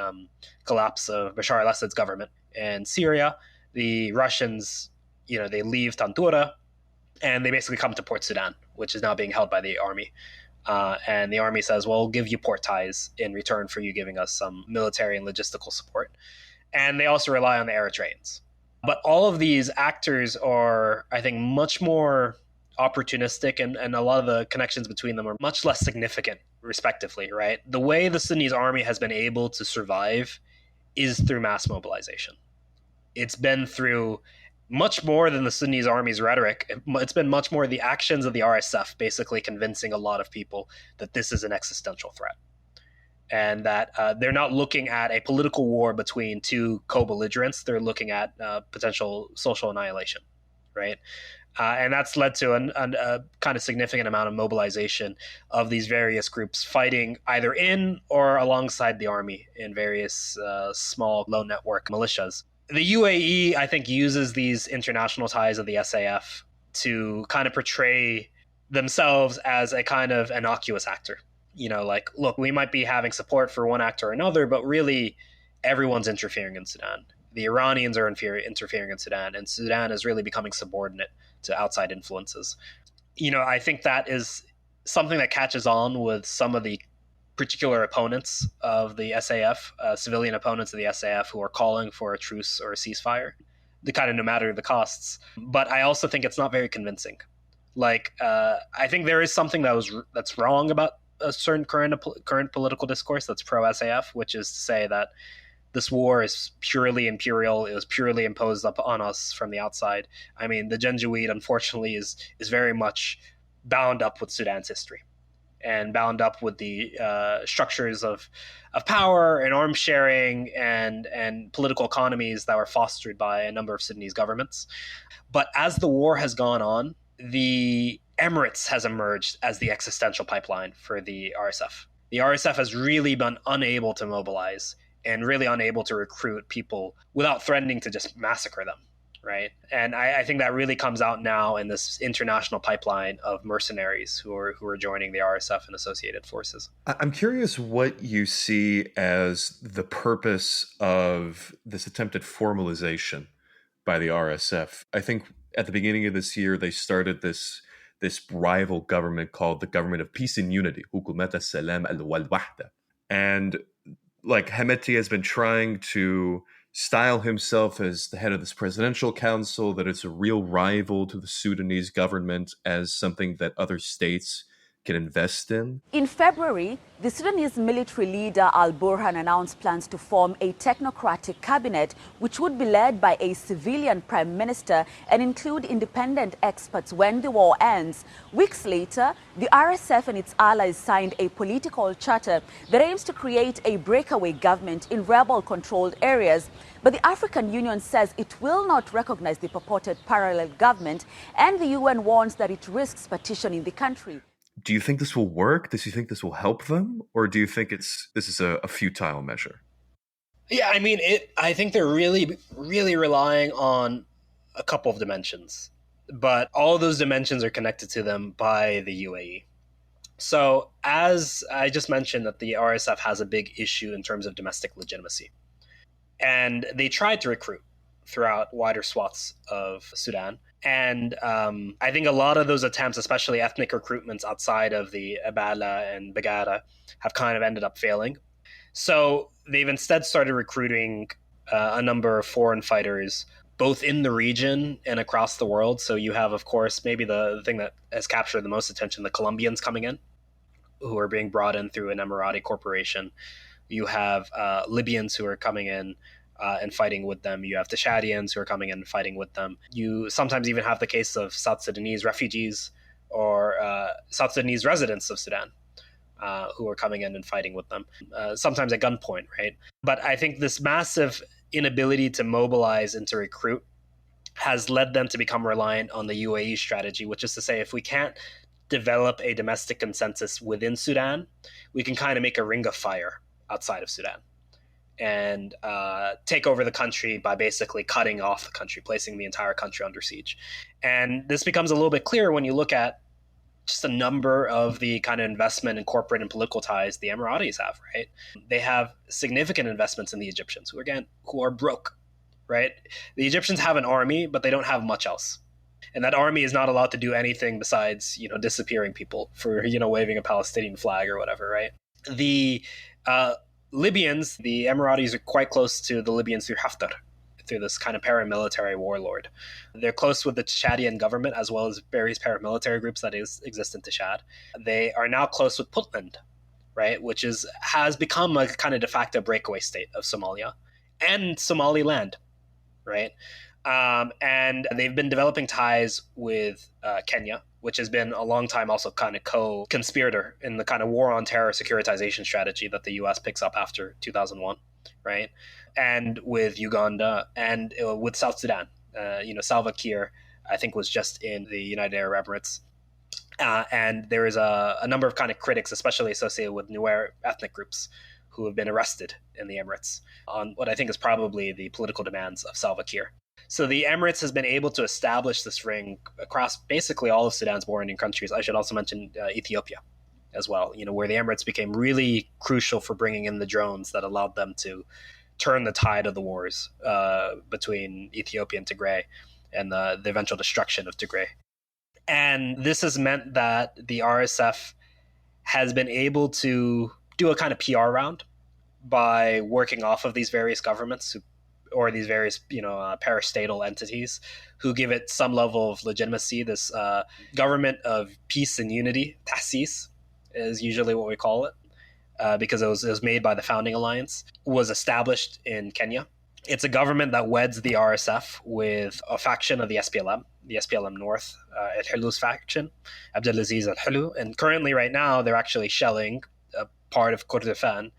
collapse of Bashar al-Assad's government in Syria, the Russians, they leave Tantura and they basically come to Port Sudan, which is now being held by the army. And the army says, well, we'll give you port ties in return for you giving us some military and logistical support. And they also rely on the Eritreans. But all of these actors are, I think, much more opportunistic, and a lot of the connections between them are much less significant, respectively, right? The way the Sudanese army has been able to survive is through mass mobilization. It's been through much more than the Sudanese army's rhetoric. It's been much more the actions of the RSF basically convincing a lot of people that this is an existential threat. And that they're not looking at a political war between two co-belligerents. They're looking at potential social annihilation, right? And that's led to a kind of significant amount of mobilization of these various groups fighting either in or alongside the army in various small, low network militias. The UAE, I think, uses these international ties of the SAF to kind of portray themselves as a kind of innocuous actor. Like, look, we might be having support for one actor or another, but really everyone's interfering in Sudan. The Iranians are interfering in Sudan, and Sudan is really becoming subordinate to outside influences. I think that is something that catches on with some of the particular opponents of the SAF, civilian opponents of the SAF, who are calling for a truce or a ceasefire, no matter the costs. But I also think it's not very convincing. Like, I think there is something that's wrong about a certain current political discourse that's pro-SAF, which is to say that this war is purely imperial. It was purely imposed upon us from the outside. I mean, the Janjaweed, unfortunately, is very much bound up with Sudan's history and bound up with the structures of power and arms sharing and political economies that were fostered by a number of Sudanese governments. But as the war has gone on, the Emirates has emerged as the existential pipeline for the RSF. The RSF has really been unable to mobilize and really unable to recruit people without threatening to just massacre them, right? And I think that really comes out now in this international pipeline of mercenaries who are joining the RSF and associated forces. I'm curious what you see as the purpose of this attempted formalization by the RSF. I think at the beginning of this year, they started this rival government called the Government of Peace and Unity, Hukumat al-Salam al-Wahda. And like Hemeti has been trying to style himself as the head of this presidential council, that it's a real rival to the Sudanese government, as something that other states can invest in. In February, the Sudanese military leader al-Burhan announced plans to form a technocratic cabinet which would be led by a civilian prime minister and include independent experts when the war ends. Weeks later, the RSF and its allies signed a political charter that aims to create a breakaway government in rebel-controlled areas. But the African Union says it will not recognize the purported parallel government, and the UN warns that it risks partitioning the country. Do you think this will work? Do you think this will help them? Or do you think this is a futile measure? Yeah, I mean, I think they're really, really relying on a couple of dimensions. But all of those dimensions are connected to them by the UAE. So as I just mentioned, that the RSF has a big issue in terms of domestic legitimacy. And they tried to recruit throughout wider swaths of Sudan. And I think a lot of those attempts, especially ethnic recruitments outside of the Abala and Bagara, have kind of ended up failing. So they've instead started recruiting a number of foreign fighters, both in the region and across the world. So you have, of course, maybe the thing that has captured the most attention, the Colombians coming in, who are being brought in through an Emirati corporation. You have Libyans who are coming in and fighting with them. You have the Chadians who are coming in and fighting with them. You sometimes even have the case of South Sudanese refugees or South Sudanese residents of Sudan who are coming in and fighting with them, sometimes at gunpoint, right? But I think this massive inability to mobilize and to recruit has led them to become reliant on the UAE strategy, which is to say, if we can't develop a domestic consensus within Sudan, we can kind of make a ring of fire outside of Sudan and take over the country by basically cutting off the country, placing the entire country under siege. And this becomes a little bit clearer when you look at just a number of the kind of investment and corporate and political ties the Emiratis have, right? They have significant investments in the Egyptians, who are broke, right? The Egyptians have an army, but they don't have much else. And that army is not allowed to do anything besides, disappearing people for, waving a Palestinian flag or whatever, right? The Libyans, the Emiratis are quite close to the Libyans through Haftar, through this kind of paramilitary warlord. They're close with the Chadian government as well as various paramilitary groups that exist in Chad. They are now close with Puntland, right, which has become a kind of de facto breakaway state of Somalia and Somaliland, right? And they've been developing ties with Kenya, which has been a long time also kind of co-conspirator in the kind of war on terror securitization strategy that the U.S. picks up after 2001, right? And with Uganda and with South Sudan. Salva Kiir, I think, was just in the United Arab Emirates. And there is a number of kind of critics, especially associated with Nuer ethnic groups, who have been arrested in the Emirates on what I think is probably the political demands of Salva Kiir. So the Emirates has been able to establish this ring across basically all of Sudan's bordering countries. I should also mention Ethiopia as well, where the Emirates became really crucial for bringing in the drones that allowed them to turn the tide of the wars between Ethiopia and Tigray and the eventual destruction of Tigray. And this has meant that the RSF has been able to do a kind of PR round by working off of these various governments or these various, parastatal entities who give it some level of legitimacy. This government of peace and unity, TASIS, is usually what we call it, because it was made by the Founding Alliance, was established in Kenya. It's a government that weds the RSF with a faction of the SPLM North, Al-Hulu's faction, Abdelaziz Al-Hulu. And currently, right now, they're actually shelling a part of Kordofan,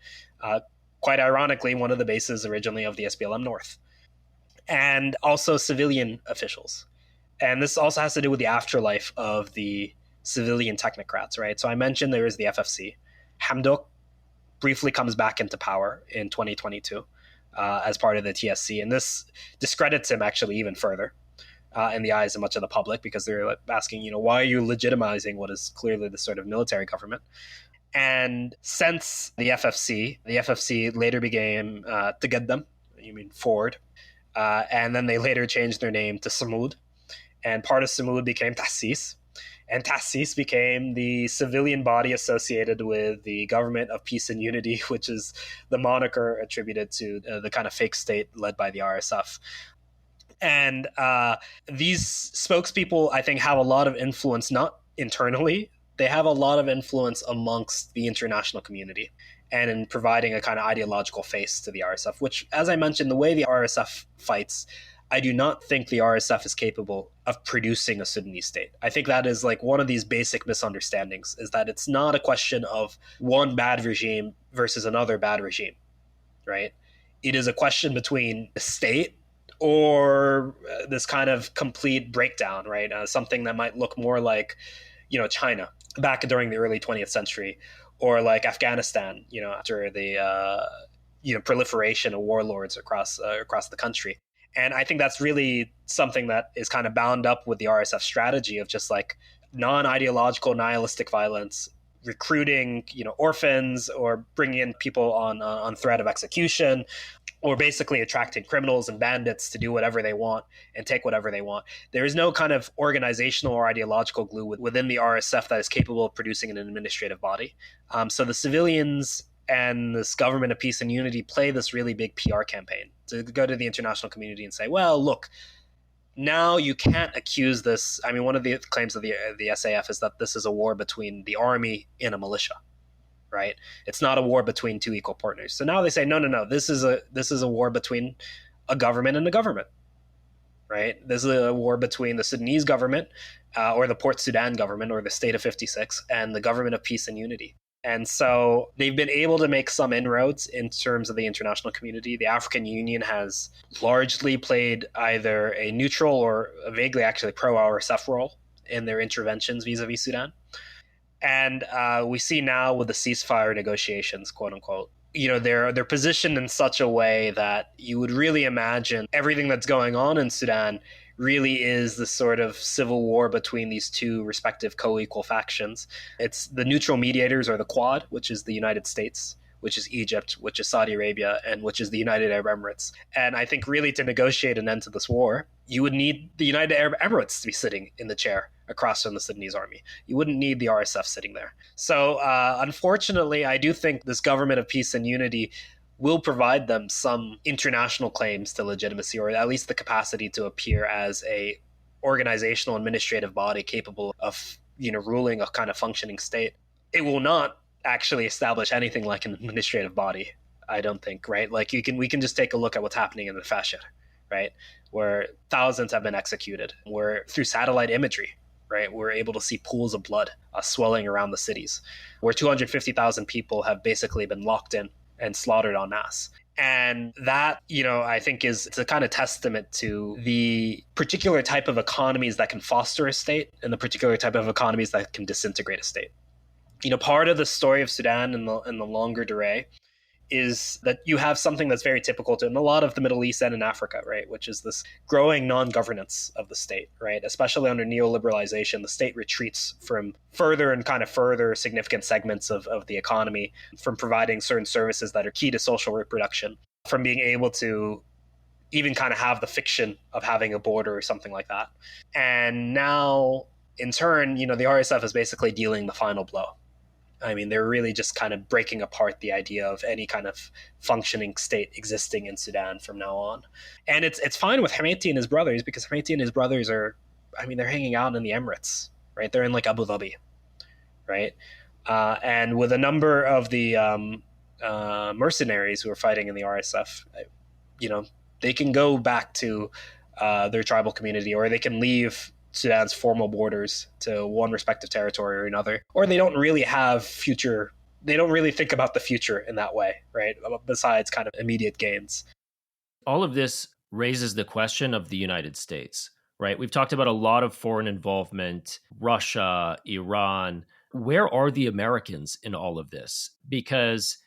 quite ironically, one of the bases originally of the SPLM North, and also civilian officials. And this also has to do with the afterlife of the civilian technocrats, right? So I mentioned there is the FFC. Hamdok briefly comes back into power in 2022 as part of the TSC, and this discredits him actually even further in the eyes of much of the public, because they're asking, why are you legitimizing what is clearly the sort of military government? And since the FFC later became Taqaddam, forward, and then they later changed their name to Samud, and part of Samud became Tahsis, and Tahsis became the civilian body associated with the Government of Peace and Unity, which is the moniker attributed to the kind of fake state led by the RSF. And these spokespeople, I think, have a lot of influence, not internally. They have a lot of influence amongst the international community and in providing a kind of ideological face to the RSF, which, as I mentioned, the way the RSF fights, I do not think the RSF is capable of producing a Sudanese state. I think that is one of these basic misunderstandings, is that it's not a question of one bad regime versus another bad regime, right? It is a question between the state or this kind of complete breakdown, right? Something that might look more like, China back during the early 20th century, or like Afghanistan, after the proliferation of warlords across the country. And I think that's really something that is kind of bound up with the RSF strategy of just non-ideological nihilistic violence, recruiting orphans, or bringing in people on threat of execution, or basically attracting criminals and bandits to do whatever they want and take whatever they want. There is no kind of organizational or ideological glue within the RSF that is capable of producing an administrative body. So the civilians and this Government of Peace and Unity play this really big PR campaign to go to the international community and say, well, look, now you can't accuse this. I mean, one of the claims of the SAF is that this is a war between the army and a militia. Right? It's not a war between two equal partners. So now they say, no, this is a war between a government and a government. right? This is a war between the Sudanese government, or the Port Sudan government, or the State of 56, and the government of peace and unity. And so they've been able to make some inroads in terms of the international community. The African Union has largely played either a neutral or a vaguely actually pro-RSF role in their interventions vis-a-vis Sudan. And we see now with the ceasefire negotiations, quote unquote, they're positioned in such a way that you would really imagine everything that's going on in Sudan really is the sort of civil war between these two respective co-equal factions. It's the neutral mediators, or the Quad, which is the United States, which is Egypt, which is Saudi Arabia, and which is the United Arab Emirates. And I think really to negotiate an end to this war, you would need the United Arab Emirates to be sitting in the chair across from the Sudanese army. You wouldn't need the RSF sitting there. So unfortunately, I do think this government of peace and unity will provide them some international claims to legitimacy, or at least the capacity to appear as a organizational administrative body capable of ruling a kind of functioning state. It will not actually establish anything like an administrative body, I don't think, right? Like we can just take a look at what's happening in the Fasher, right? Where thousands have been executed, where through satellite imagery, right, we're able to see pools of blood swelling around the cities, where 250,000 people have basically been locked in and slaughtered en masse. And that, I think it's a kind of testament to the particular type of economies that can foster a state and the particular type of economies that can disintegrate a state. Part of the story of Sudan in the longer durée is that you have something that's very typical to in a lot of the Middle East and in Africa, right, which is this growing non-governance of the state, right? Especially under neoliberalization, the state retreats from further significant segments of the economy, from providing certain services that are key to social reproduction, from being able to even kind of have the fiction of having a border or something like that. And now, in turn, the RSF is basically dealing the final blow. I mean, they're really just kind of breaking apart the idea of any kind of functioning state existing in Sudan from now on. And it's fine with Hemeti and his brothers, because Hemeti and his brothers they're hanging out in the Emirates, right? They're in like Abu Dhabi, right? And with a number of the mercenaries who are fighting in the RSF, they can go back to their tribal community, or they can leave Sudan's formal borders to one respective territory or another, or they don't really think about the future in that way, right? Besides kind of immediate gains. All of this raises the question of the United States, right? We've talked about a lot of foreign involvement, Russia, Iran. Where are the Americans in all of this? Because,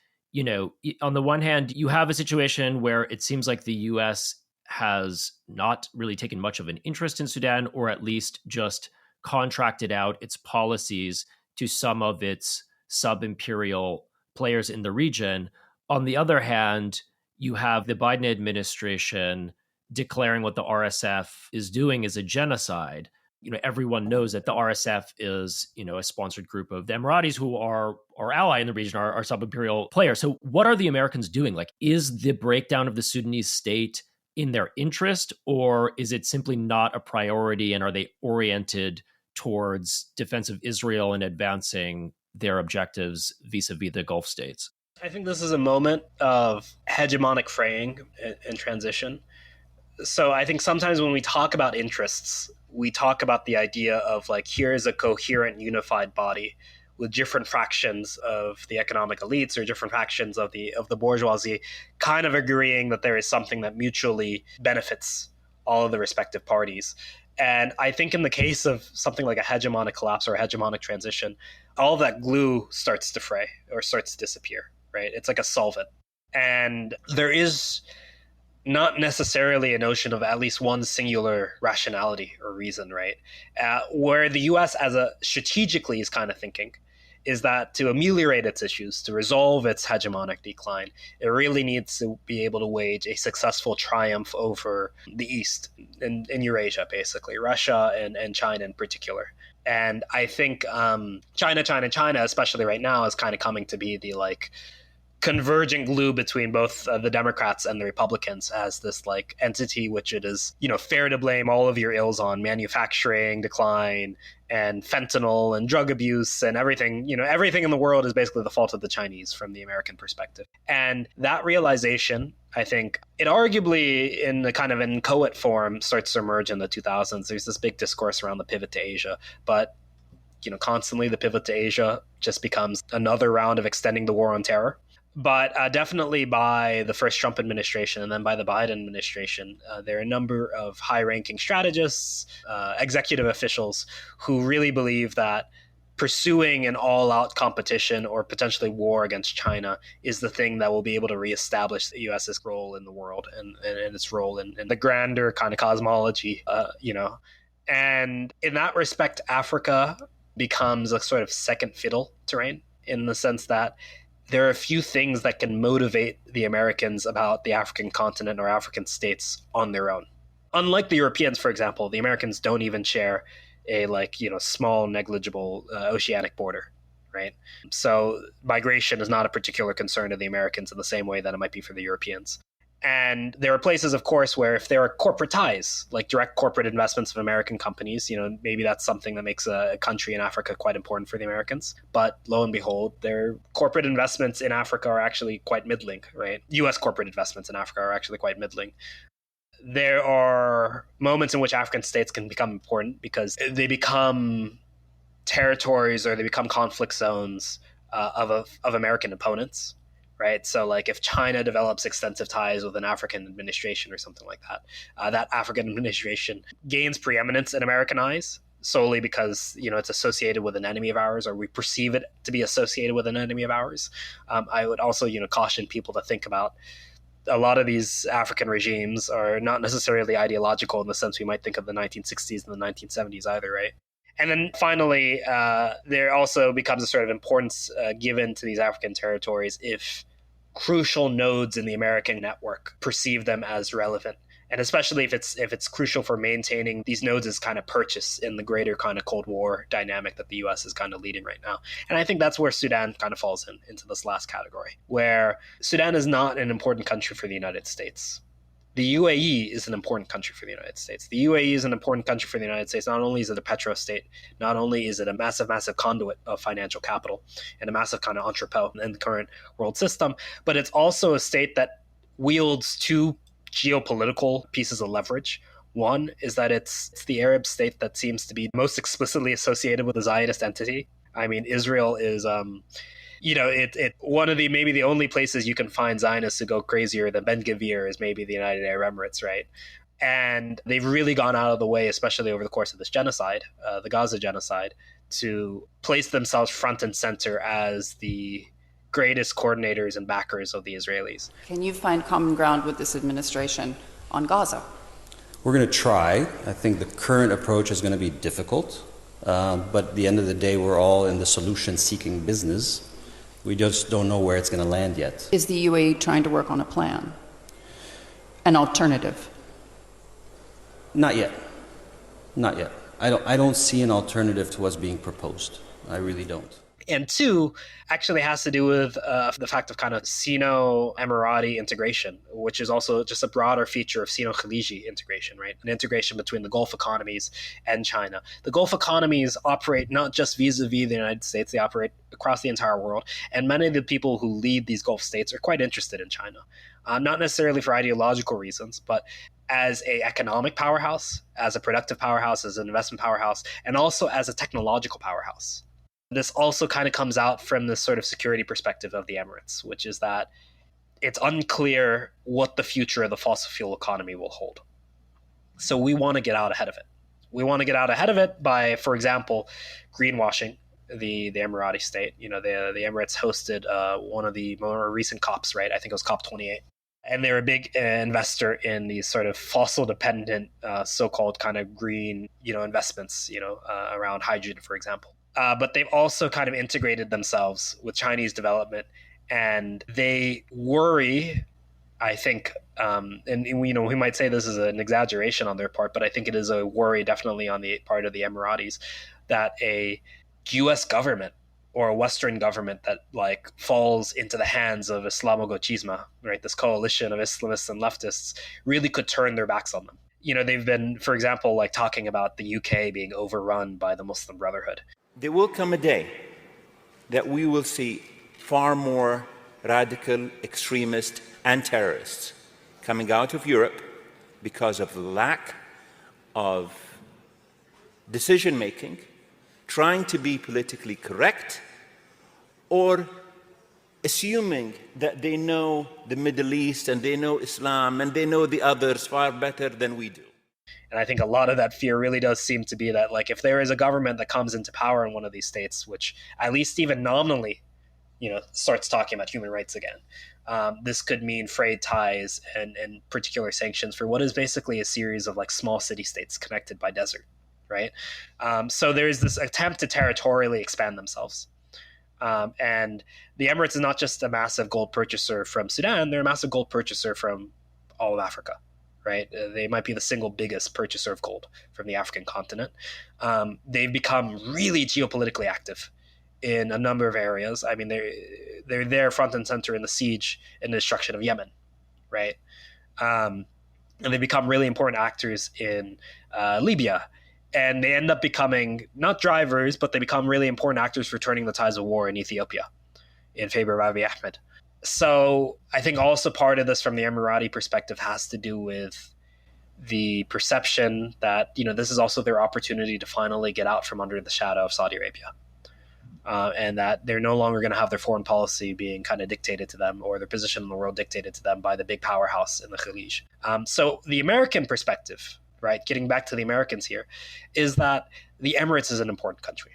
on the one hand, you have a situation where it seems like the U.S. has not really taken much of an interest in Sudan, or at least just contracted out its policies to some of its sub-imperial players in the region. On the other hand, you have the Biden administration declaring what the RSF is doing is a genocide. Everyone knows that the RSF is, a sponsored group of the Emiratis, who are our ally in the region, are sub-imperial players. So what are the Americans doing? Like, is the breakdown of the Sudanese state in their interest, or is it simply not a priority, and are they oriented towards defense of Israel and advancing their objectives vis-a-vis the Gulf states? I think this is a moment of hegemonic fraying and transition. So I think sometimes when we talk about interests, we talk about the idea of like, here is a coherent, unified body with different fractions of the economic elites or different fractions of the bourgeoisie kind of agreeing that there is something that mutually benefits all of the respective parties. And I think in the case of something like a hegemonic collapse or a hegemonic transition, all of that glue starts to fray or starts to disappear, right? It's like a solvent. And there is not necessarily a notion of at least one singular rationality or reason, right? Where the U.S. as a strategically is kind of thinking is that to ameliorate its issues, to resolve its hegemonic decline, it really needs to be able to wage a successful triumph over the East, in Eurasia, basically, Russia and China in particular. And I think China, especially right now, is kind of coming to be the converging glue between both the Democrats and the Republicans as this like entity which it is, fair to blame all of your ills on: manufacturing decline and fentanyl and drug abuse and everything. Everything in the world is basically the fault of the Chinese from the American perspective. And that realization, I think, it arguably in the kind of inchoate form starts to emerge in the 2000s. There's this big discourse around the pivot to Asia, but constantly the pivot to Asia just becomes another round of extending the war on terror. But definitely by the first Trump administration and then by the Biden administration, there are a number of high-ranking strategists, executive officials who really believe that pursuing an all-out competition or potentially war against China is the thing that will be able to reestablish the U.S.'s role in the world and its role in the grander kind of cosmology, And in that respect, Africa becomes a sort of second fiddle terrain in the sense that there are a few things that can motivate the Americans about the African continent or African states on their own. Unlike the Europeans, for example, the Americans don't even share a small, negligible oceanic border, right? So migration is not a particular concern to the Americans in the same way that it might be for the Europeans. And there are places, of course, where if there are corporate ties, like direct corporate investments of American companies, maybe that's something that makes a country in Africa quite important for the Americans. But lo and behold, their corporate investments in Africa are actually quite middling, right? U.S. corporate investments in Africa are actually quite middling. There are moments in which African states can become important because they become territories or they become conflict zones of American opponents. Right. So like if China develops extensive ties with an African administration or something like that, that African administration gains preeminence in American eyes solely because, it's associated with an enemy of ours, or we perceive it to be associated with an enemy of ours. I would also, caution people to think about a lot of these African regimes are not necessarily ideological in the sense we might think of the 1960s and the 1970s either. Right. And then finally, there also becomes a sort of importance given to these African territories if crucial nodes in the American network perceive them as relevant. And especially if it's crucial for maintaining these nodes as kind of purchase in the greater kind of Cold War dynamic that the US is kind of leading right now. And I think that's where Sudan kind of falls into this last category, where Sudan is not an important country for the United States. The UAE is an important country for the United States. The UAE is an important country for the United States. Not only is it a petro state, not only is it a massive, massive conduit of financial capital and a massive kind of entrepot in the current world system, but it's also a state that wields two geopolitical pieces of leverage. One is that it's the Arab state that seems to be most explicitly associated with the Zionist entity. I mean, Israel is one of maybe the only places you can find Zionists who go crazier than Ben Gvir is maybe the United Arab Emirates, right? And they've really gone out of the way, especially over the course of this genocide, the Gaza genocide, to place themselves front and center as the greatest coordinators and backers of the Israelis. Can you find common ground with this administration on Gaza? We're going to try. I think the current approach is going to be difficult, but at the end of the day, we're all in the solution-seeking business. We just don't know where it's going to land yet. Is the UAE trying to work on a plan? An alternative? Not yet. Not yet. I don't see an alternative to what's being proposed. I really don't. And two, actually has to do with the fact of kind of Sino-Emirati integration, which is also just a broader feature of Sino-Khaliji integration, right? An integration between the Gulf economies and China. The Gulf economies operate not just vis-a-vis the United States, they operate across the entire world. And many of the people who lead these Gulf states are quite interested in China, not necessarily for ideological reasons, but as an economic powerhouse, as a productive powerhouse, as an investment powerhouse, and also as a technological powerhouse. This also kind of comes out from this sort of security perspective of the Emirates, which is that it's unclear what the future of the fossil fuel economy will hold. So we want to get out ahead of it. We want to get out ahead of it by, for example, greenwashing the Emirati state. The Emirates hosted one of the more recent COPs, right? I think it was COP 28. And they're a big investor in these sort of fossil-dependent, so-called kind of green, investments, around hydrogen, for example. But they've also kind of integrated themselves with Chinese development, and they worry, I think, and we might say this is an exaggeration on their part, but I think it is a worry definitely on the part of the Emiratis that a U.S. government or a Western government that like falls into the hands of Islamo-Gauchismo, right? This coalition of Islamists and leftists really could turn their backs on them. They've been, for example, like talking about the UK being overrun by the Muslim Brotherhood. There will come a day that we will see far more radical extremists and terrorists coming out of Europe because of the lack of decision-making, trying to be politically correct, or assuming that they know the Middle East and they know Islam and they know the others far better than we do. And I think a lot of that fear really does seem to be that, like, if there is a government that comes into power in one of these states, which at least even nominally, starts talking about human rights again, this could mean frayed ties and particular sanctions for what is basically a series of like small city states connected by desert, right? So there is this attempt to territorially expand themselves. And the Emirates is not just a massive gold purchaser from Sudan, they're a massive gold purchaser from all of Africa, right? They might be the single biggest purchaser of gold from the African continent. They've become really geopolitically active in a number of areas. I mean, they're there front and center in the siege and destruction of Yemen, right? And they become really important actors in Libya. And they end up becoming not drivers, but they become really important actors for turning the tides of war in Ethiopia in favor of Abiy Ahmed. So I think also part of this from the Emirati perspective has to do with the perception that, this is also their opportunity to finally get out from under the shadow of Saudi Arabia. And that they're no longer going to have their foreign policy being kind of dictated to them, or their position in the world dictated to them by the big powerhouse in the Khalij. So the American perspective, right, getting back to the Americans here, is that the Emirates is an important country.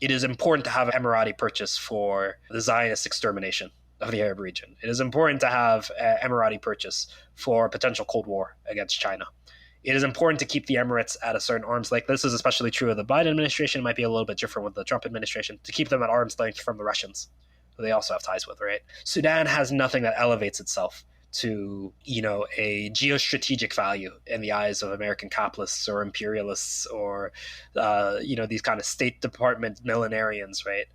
It is important to have Emirati purchase for the Zionist extermination of the Arab region. It is important to have Emirati purchase for a potential Cold War against China. It is important to keep the Emirates at a certain arm's length. This is especially true of the Biden administration. It might be a little bit different with the Trump administration, to keep them at arm's length from the Russians, who they also have ties with, right? Sudan has nothing that elevates itself to, a geostrategic value in the eyes of American capitalists or imperialists or, these kind of State Department millenarians, right?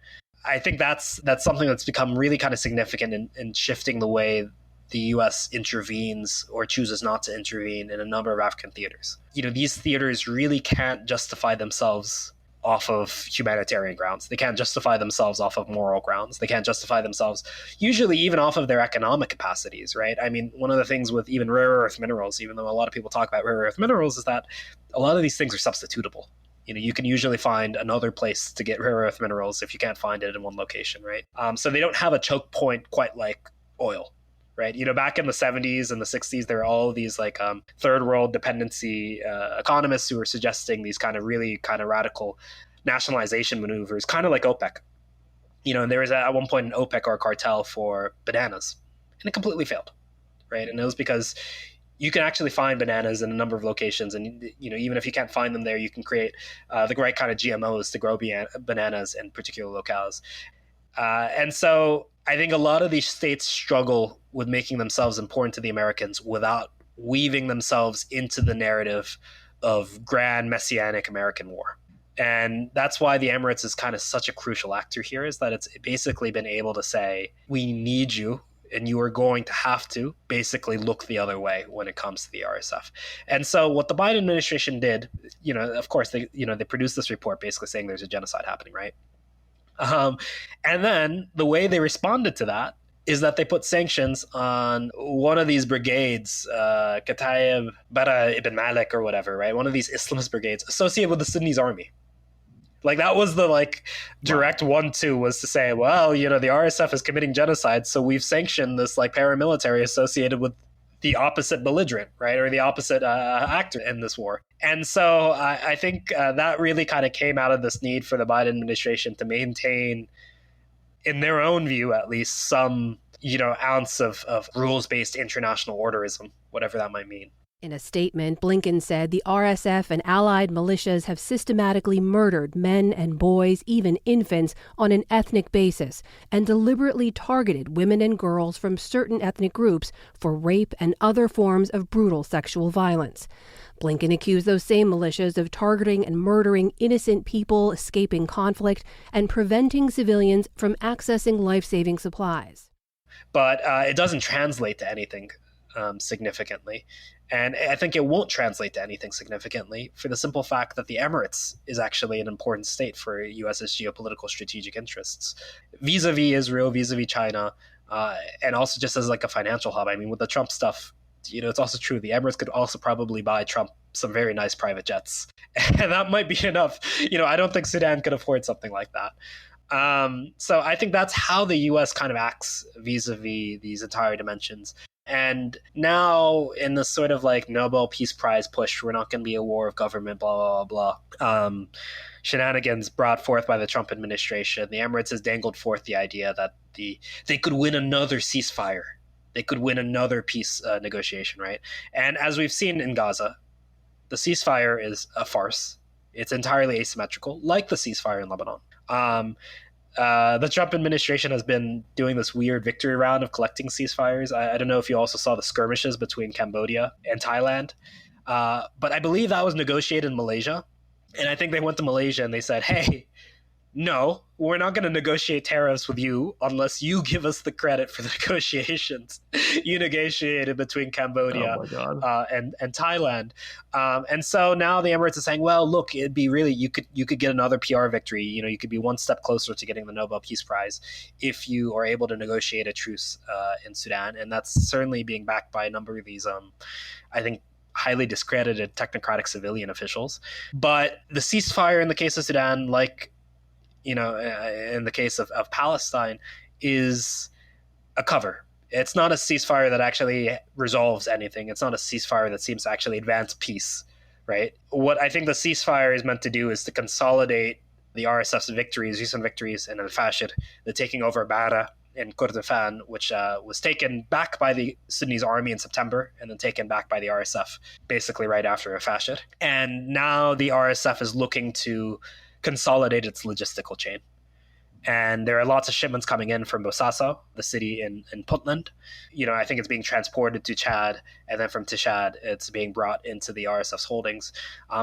I think that's something that's become really kind of significant in shifting the way the U.S. intervenes or chooses not to intervene in a number of African theaters. These theaters really can't justify themselves off of humanitarian grounds. They can't justify themselves off of moral grounds. They can't justify themselves usually even off of their economic capacities, right? I mean, one of the things with even rare earth minerals, even though a lot of people talk about rare earth minerals, is that a lot of these things are substitutable. You can usually find another place to get rare earth minerals if you can't find it in one location, right? So they don't have a choke point quite like oil, right? Back in the 70s and the 60s, there were all of these like third world dependency economists who were suggesting these kind of really kind of radical nationalization maneuvers, kind of like OPEC. And there was at one point an OPEC or a cartel for bananas, and it completely failed, right? And it was because you can actually find bananas in a number of locations, and even if you can't find them there, you can create the right kind of GMOs to grow bananas in particular locales. And so I think a lot of these states struggle with making themselves important to the Americans without weaving themselves into the narrative of grand messianic American war. And that's why the Emirates is kind of such a crucial actor here, is that it's basically been able to say, we need you, and you are going to have to basically look the other way when it comes to the RSF. And so what the Biden administration did, of course, they produced this report basically saying there's a genocide happening, right? And then the way they responded to that is that they put sanctions on one of these brigades, Kataib Bara ibn Malik or whatever, right? One of these Islamist brigades associated with the Sudanese army. Like that was the direct 1-2 was to say, well, the RSF is committing genocide, so we've sanctioned this paramilitary associated with the opposite belligerent, right? Or the opposite actor in this war. And so I think that really kind of came out of this need for the Biden administration to maintain, in their own view at least, some, ounce of rules-based international orderism, whatever that might mean. In a statement, Blinken said the RSF and allied militias have systematically murdered men and boys, even infants, on an ethnic basis, and deliberately targeted women and girls from certain ethnic groups for rape and other forms of brutal sexual violence. Blinken accused those same militias of targeting and murdering innocent people escaping conflict and preventing civilians from accessing life-saving supplies. But it doesn't translate to anything significantly. And I think it won't translate to anything significantly for the simple fact that the Emirates is actually an important state for U.S.'s geopolitical strategic interests, vis-a-vis Israel, vis-a-vis China, and also just as like a financial hub. I mean, with the Trump stuff, it's also true. The Emirates could also probably buy Trump some very nice private jets. And that might be enough. I don't think Sudan could afford something like that. So I think that's how the U.S. kind of acts vis-a-vis these entire dimensions. And now in this sort of like Nobel Peace Prize push, we're not going to be a war of government, blah, blah, blah. Shenanigans brought forth by the Trump administration. The Emirates has dangled forth the idea that they could win another ceasefire. They could win another peace negotiation, right? And as we've seen in Gaza, the ceasefire is a farce. It's entirely asymmetrical, like the ceasefire in Lebanon. The Trump administration has been doing this weird victory round of collecting ceasefires. I don't know if you also saw the skirmishes between Cambodia and Thailand, but I believe that was negotiated in Malaysia. And I think they went to Malaysia and they said, hey, no, we're not going to negotiate tariffs with you unless you give us the credit for the negotiations you negotiated between Cambodia and Thailand. And so now the Emirates is saying, well, look, it'd be really, you could get another PR victory. You could be one step closer to getting the Nobel Peace Prize if you are able to negotiate a truce in Sudan. And that's certainly being backed by a number of these, I think, highly discredited technocratic civilian officials. But the ceasefire in the case of Sudan, like, in the case of Palestine, is a cover. It's not a ceasefire that actually resolves anything. It's not a ceasefire that seems to actually advance peace, right? What I think the ceasefire is meant to do is to consolidate the RSF's victories, recent victories in Al-Fashir, the taking over Bara in Kordofan, which was taken back by the Sudanese army in September and then taken back by the RSF basically right after Al-Fashir. And now the RSF is looking to consolidate its logistical chain. And there are lots of shipments coming in from Bosaso, the city in Puntland. I think it's being transported to Chad, and then from Chad, it's being brought into the RSF's holdings.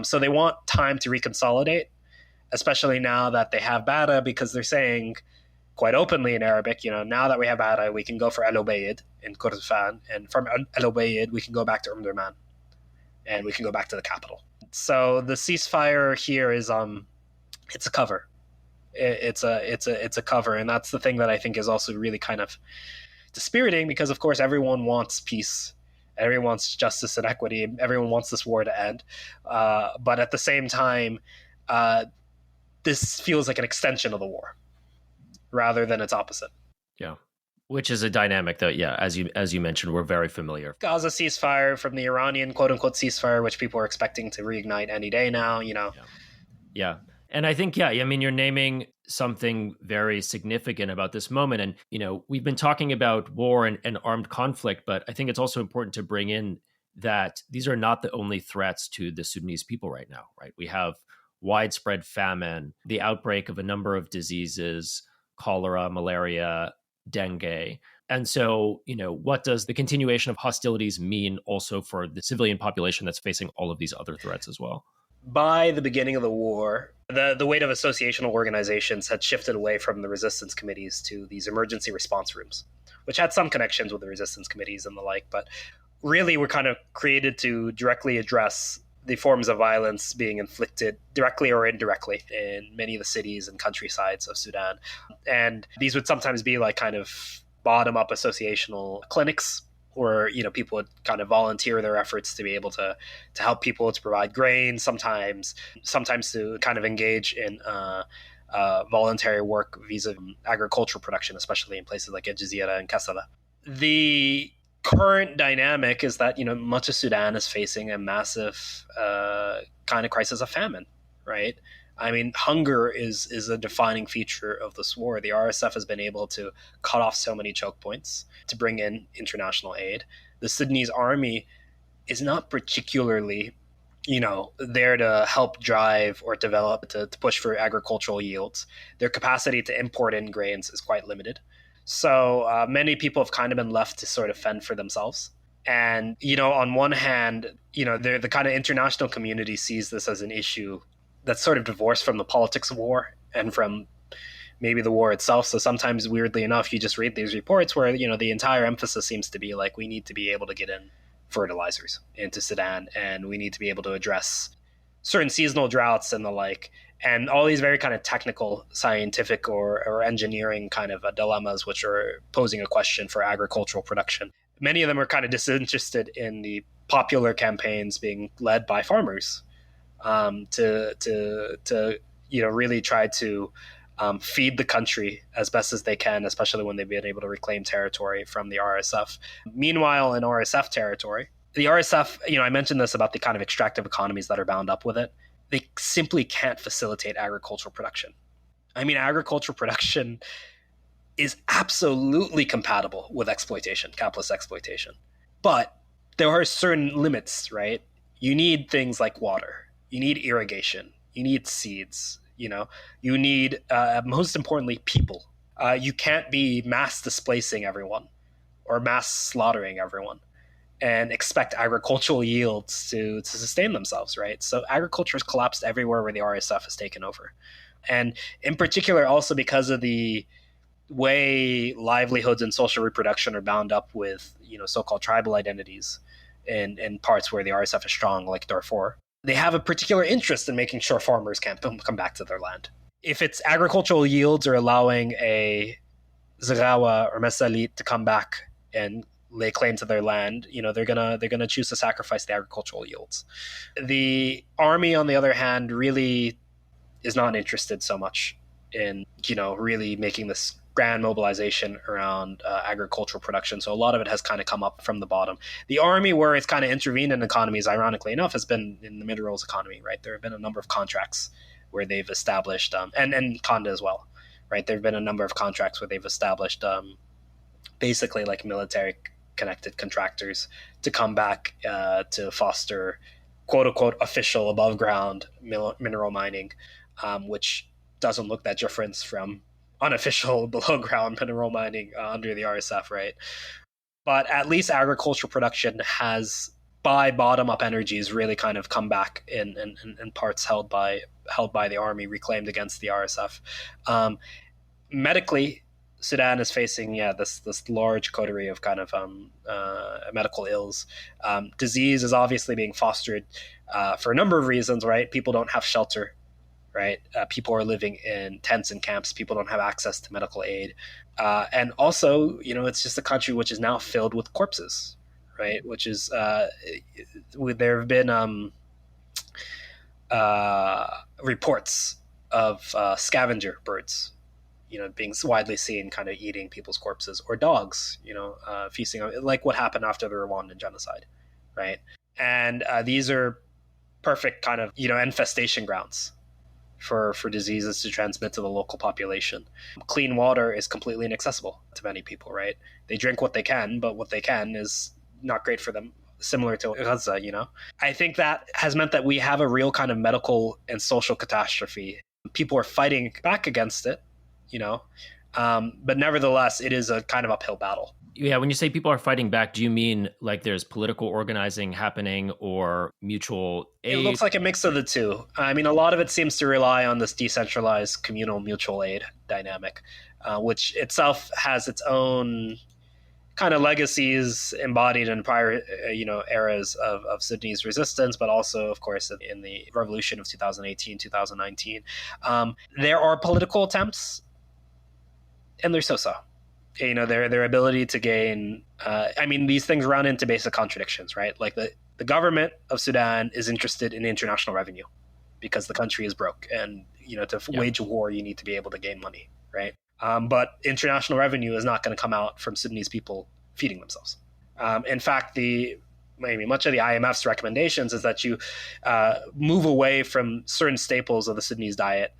So they want time to reconsolidate, especially now that they have Bara, because they're saying quite openly in Arabic, now that we have Bara, we can go for El Obeid in Kordofan, and from El Obeid, we can go back to Durman, and we can go back to the capital. So the ceasefire here is it's a cover. It's a cover, and that's the thing that I think is also really kind of dispiriting, because of course everyone wants peace, everyone wants justice and equity, everyone wants this war to end, but at the same time, this feels like an extension of the war rather than its opposite. Yeah, which is a dynamic that, as you mentioned, we're very familiar. Gaza ceasefire from the Iranian quote unquote ceasefire, which people are expecting to reignite any day now. Yeah. And I think, you're naming something very significant about this moment. And, we've been talking about war and armed conflict, but I think it's also important to bring in that these are not the only threats to the Sudanese people right now, right? We have widespread famine, the outbreak of a number of diseases, cholera, malaria, dengue. And so, what does the continuation of hostilities mean also for the civilian population that's facing all of these other threats as well? By the beginning of the war, the weight of associational organizations had shifted away from the resistance committees to these emergency response rooms, which had some connections with the resistance committees and the like, but really were kind of created to directly address the forms of violence being inflicted directly or indirectly in many of the cities and countrysides of Sudan. And these would sometimes be like kind of bottom-up associational clinics, or people would kind of volunteer their efforts to be able to help people, to provide grain, sometimes to kind of engage in voluntary work vis-a-vis agricultural production, especially in places like El Jazeera and Kassala. The current dynamic is that much of Sudan is facing a massive kind of crisis of famine, right? I mean, hunger is a defining feature of this war. The RSF has been able to cut off so many choke points to bring in international aid. The Sudanese army is not particularly, there to help drive or develop to push for agricultural yields. Their capacity to import in grains is quite limited. So many people have kind of been left to sort of fend for themselves. And, on one hand, the kind of international community sees this as an issue that's sort of divorced from the politics of war and from maybe the war itself. So sometimes, weirdly enough, you just read these reports where, the entire emphasis seems to be like, we need to be able to get in fertilizers into Sudan, and we need to be able to address certain seasonal droughts and the like, and all these very kind of technical, scientific or engineering kind of dilemmas, which are posing a question for agricultural production. Many of them are kind of disinterested in the popular campaigns being led by farmers to really try to feed the country as best as they can, especially when they've been able to reclaim territory from the RSF. Meanwhile, in RSF territory, the RSF, I mentioned this about the kind of extractive economies that are bound up with it. They simply can't facilitate agricultural production. I mean, agricultural production is absolutely compatible with exploitation, capitalist exploitation. But there are certain limits, right? You need things like water. You need irrigation. You need seeds. You need, most importantly, people. You can't be mass displacing everyone or mass slaughtering everyone and expect agricultural yields to sustain themselves, right? So agriculture has collapsed everywhere where the RSF has taken over. And in particular, also because of the way livelihoods and social reproduction are bound up with, so-called tribal identities in parts where the RSF is strong, like Darfur. They have a particular interest in making sure farmers can't come back to their land. If it's agricultural yields or allowing a Zaghawa or Mesalit to come back and lay claim to their land, they're gonna choose to sacrifice the agricultural yields. The army, on the other hand, really is not interested so much in really making this grand mobilization around agricultural production. So a lot of it has kind of come up from the bottom. The army, where it's kind of intervened in economies, ironically enough, has been in the minerals economy, right? There have been a number of contracts where they've established, and Conda as well, right? There have been a number of contracts where they've established basically like military connected contractors to come back to foster quote unquote official above ground mineral mining, which doesn't look that different from unofficial below ground mineral mining under the RSF, right? But at least agricultural production has, by bottom up energies, really kind of come back in parts held by the army, reclaimed against the RSF. Medically, Sudan is facing this large coterie of kind of medical ills. Disease is obviously being fostered for a number of reasons, right? People don't have shelter, right? People are living in tents and camps. People don't have access to medical aid. And also, it's just a country which is now filled with corpses, right? Which is, there have been reports of scavenger birds, being widely seen kind of eating people's corpses, or dogs, feasting on, like what happened after the Rwandan genocide, right? And these are perfect kind of, infestation grounds for diseases to transmit to the local population. Clean water is completely inaccessible to many people, right? They drink what they can, but what they can is not great for them, similar to Gaza, I think that has meant that we have a real kind of medical and social catastrophe. People are fighting back against it, but nevertheless, it is a kind of uphill battle. Yeah, when you say people are fighting back, do you mean like there's political organizing happening or mutual aid? It looks like a mix of the two. I mean, a lot of it seems to rely on this decentralized communal mutual aid dynamic, which itself has its own kind of legacies embodied in prior, eras of Sudanese resistance, but also, of course, in the revolution of 2018, 2019. There are political attempts, and they're so-so. Their ability to gain, these things run into basic contradictions, right? Like the government of Sudan is interested in international revenue because the country is broke, and to wage a war, you need to be able to gain money, right? But international revenue is not going to come out from Sudanese people feeding themselves. In fact, much of the IMF's recommendations is that you move away from certain staples of the Sudanese diet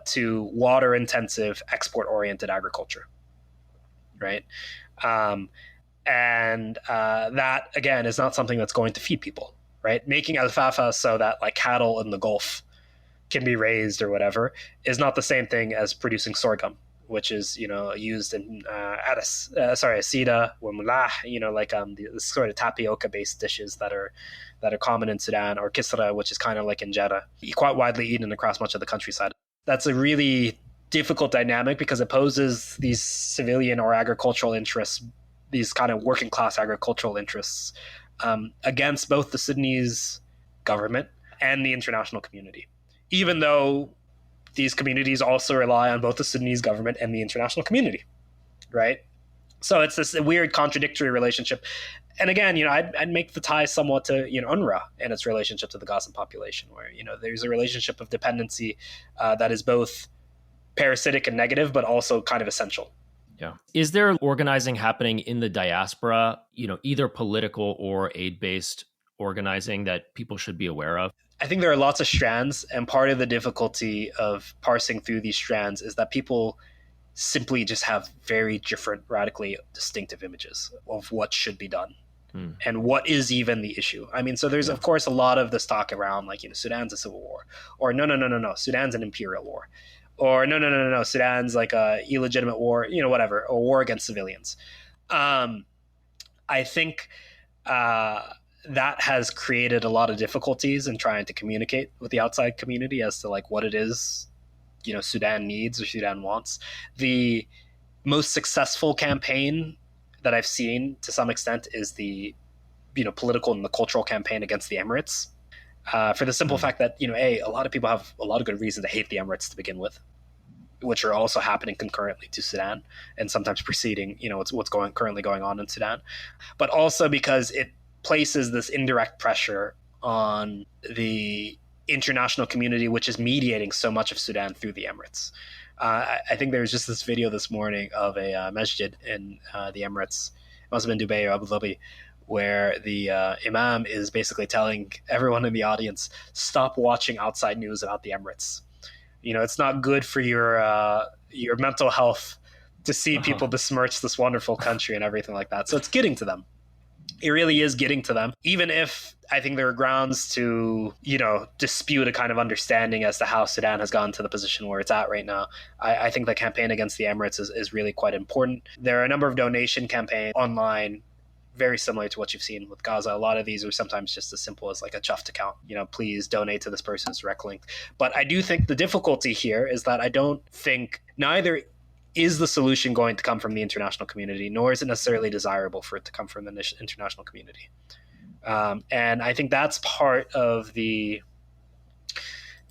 to water-intensive, export-oriented agriculture, right? And that, again, is not something that's going to feed people, right? Making alfalfa so that like cattle in the Gulf can be raised or whatever is not the same thing as producing sorghum, which is, used in asida or mullah, like the sort of tapioca based dishes that are common in Sudan, or kisra, which is kind of like injera, quite widely eaten across much of the countryside. That's a really difficult dynamic because it poses these civilian or agricultural interests, these kind of working class agricultural interests, against both the Sudanese government and the international community, even though these communities also rely on both the Sudanese government and the international community, right? So it's this weird contradictory relationship. And again, I'd make the tie somewhat to, UNRWA and its relationship to the Gazan population, where, there's a relationship of dependency that is both parasitic and negative, but also kind of essential. Yeah. Is there organizing happening in the diaspora, either political or aid-based organizing that people should be aware of? I think there are lots of strands, and part of the difficulty of parsing through these strands is that people simply just have very different, radically distinctive images of what should be done and what is even the issue. I mean, so there's, of course, a lot of this talk around like, Sudan's a civil war, or no, Sudan's an imperial war, or no, Sudan's like a illegitimate war, whatever, or war against civilians. I think that has created a lot of difficulties in trying to communicate with the outside community as to like what it is, Sudan needs or Sudan wants. The most successful campaign that I've seen to some extent is the, political and the cultural campaign against the Emirates, for the simple fact that, a lot of people have a lot of good reason to hate the Emirates to begin with, which are also happening concurrently to Sudan and sometimes preceding, what's currently going on in Sudan, but also because it places this indirect pressure on the international community, which is mediating so much of Sudan through the Emirates. I think there was just this video this morning of a masjid in the Emirates, it must have been Dubai or Abu Dhabi, where the imam is basically telling everyone in the audience, stop watching outside news about the Emirates. It's not good for your mental health to see people besmirch this wonderful country and everything like that. So it's getting to them. It really is getting to them, even if I think there are grounds to, dispute a kind of understanding as to how Sudan has gotten to the position where it's at right now. I think the campaign against the Emirates is really quite important. There are a number of donation campaigns online, very similar to what you've seen with Gaza. A lot of these are sometimes just as simple as like a chuffed account, please donate to this person's direct link. But I do think the difficulty here is that I don't think neither is the solution going to come from the international community, nor is it necessarily desirable for it to come from the international community. And I think that's part of the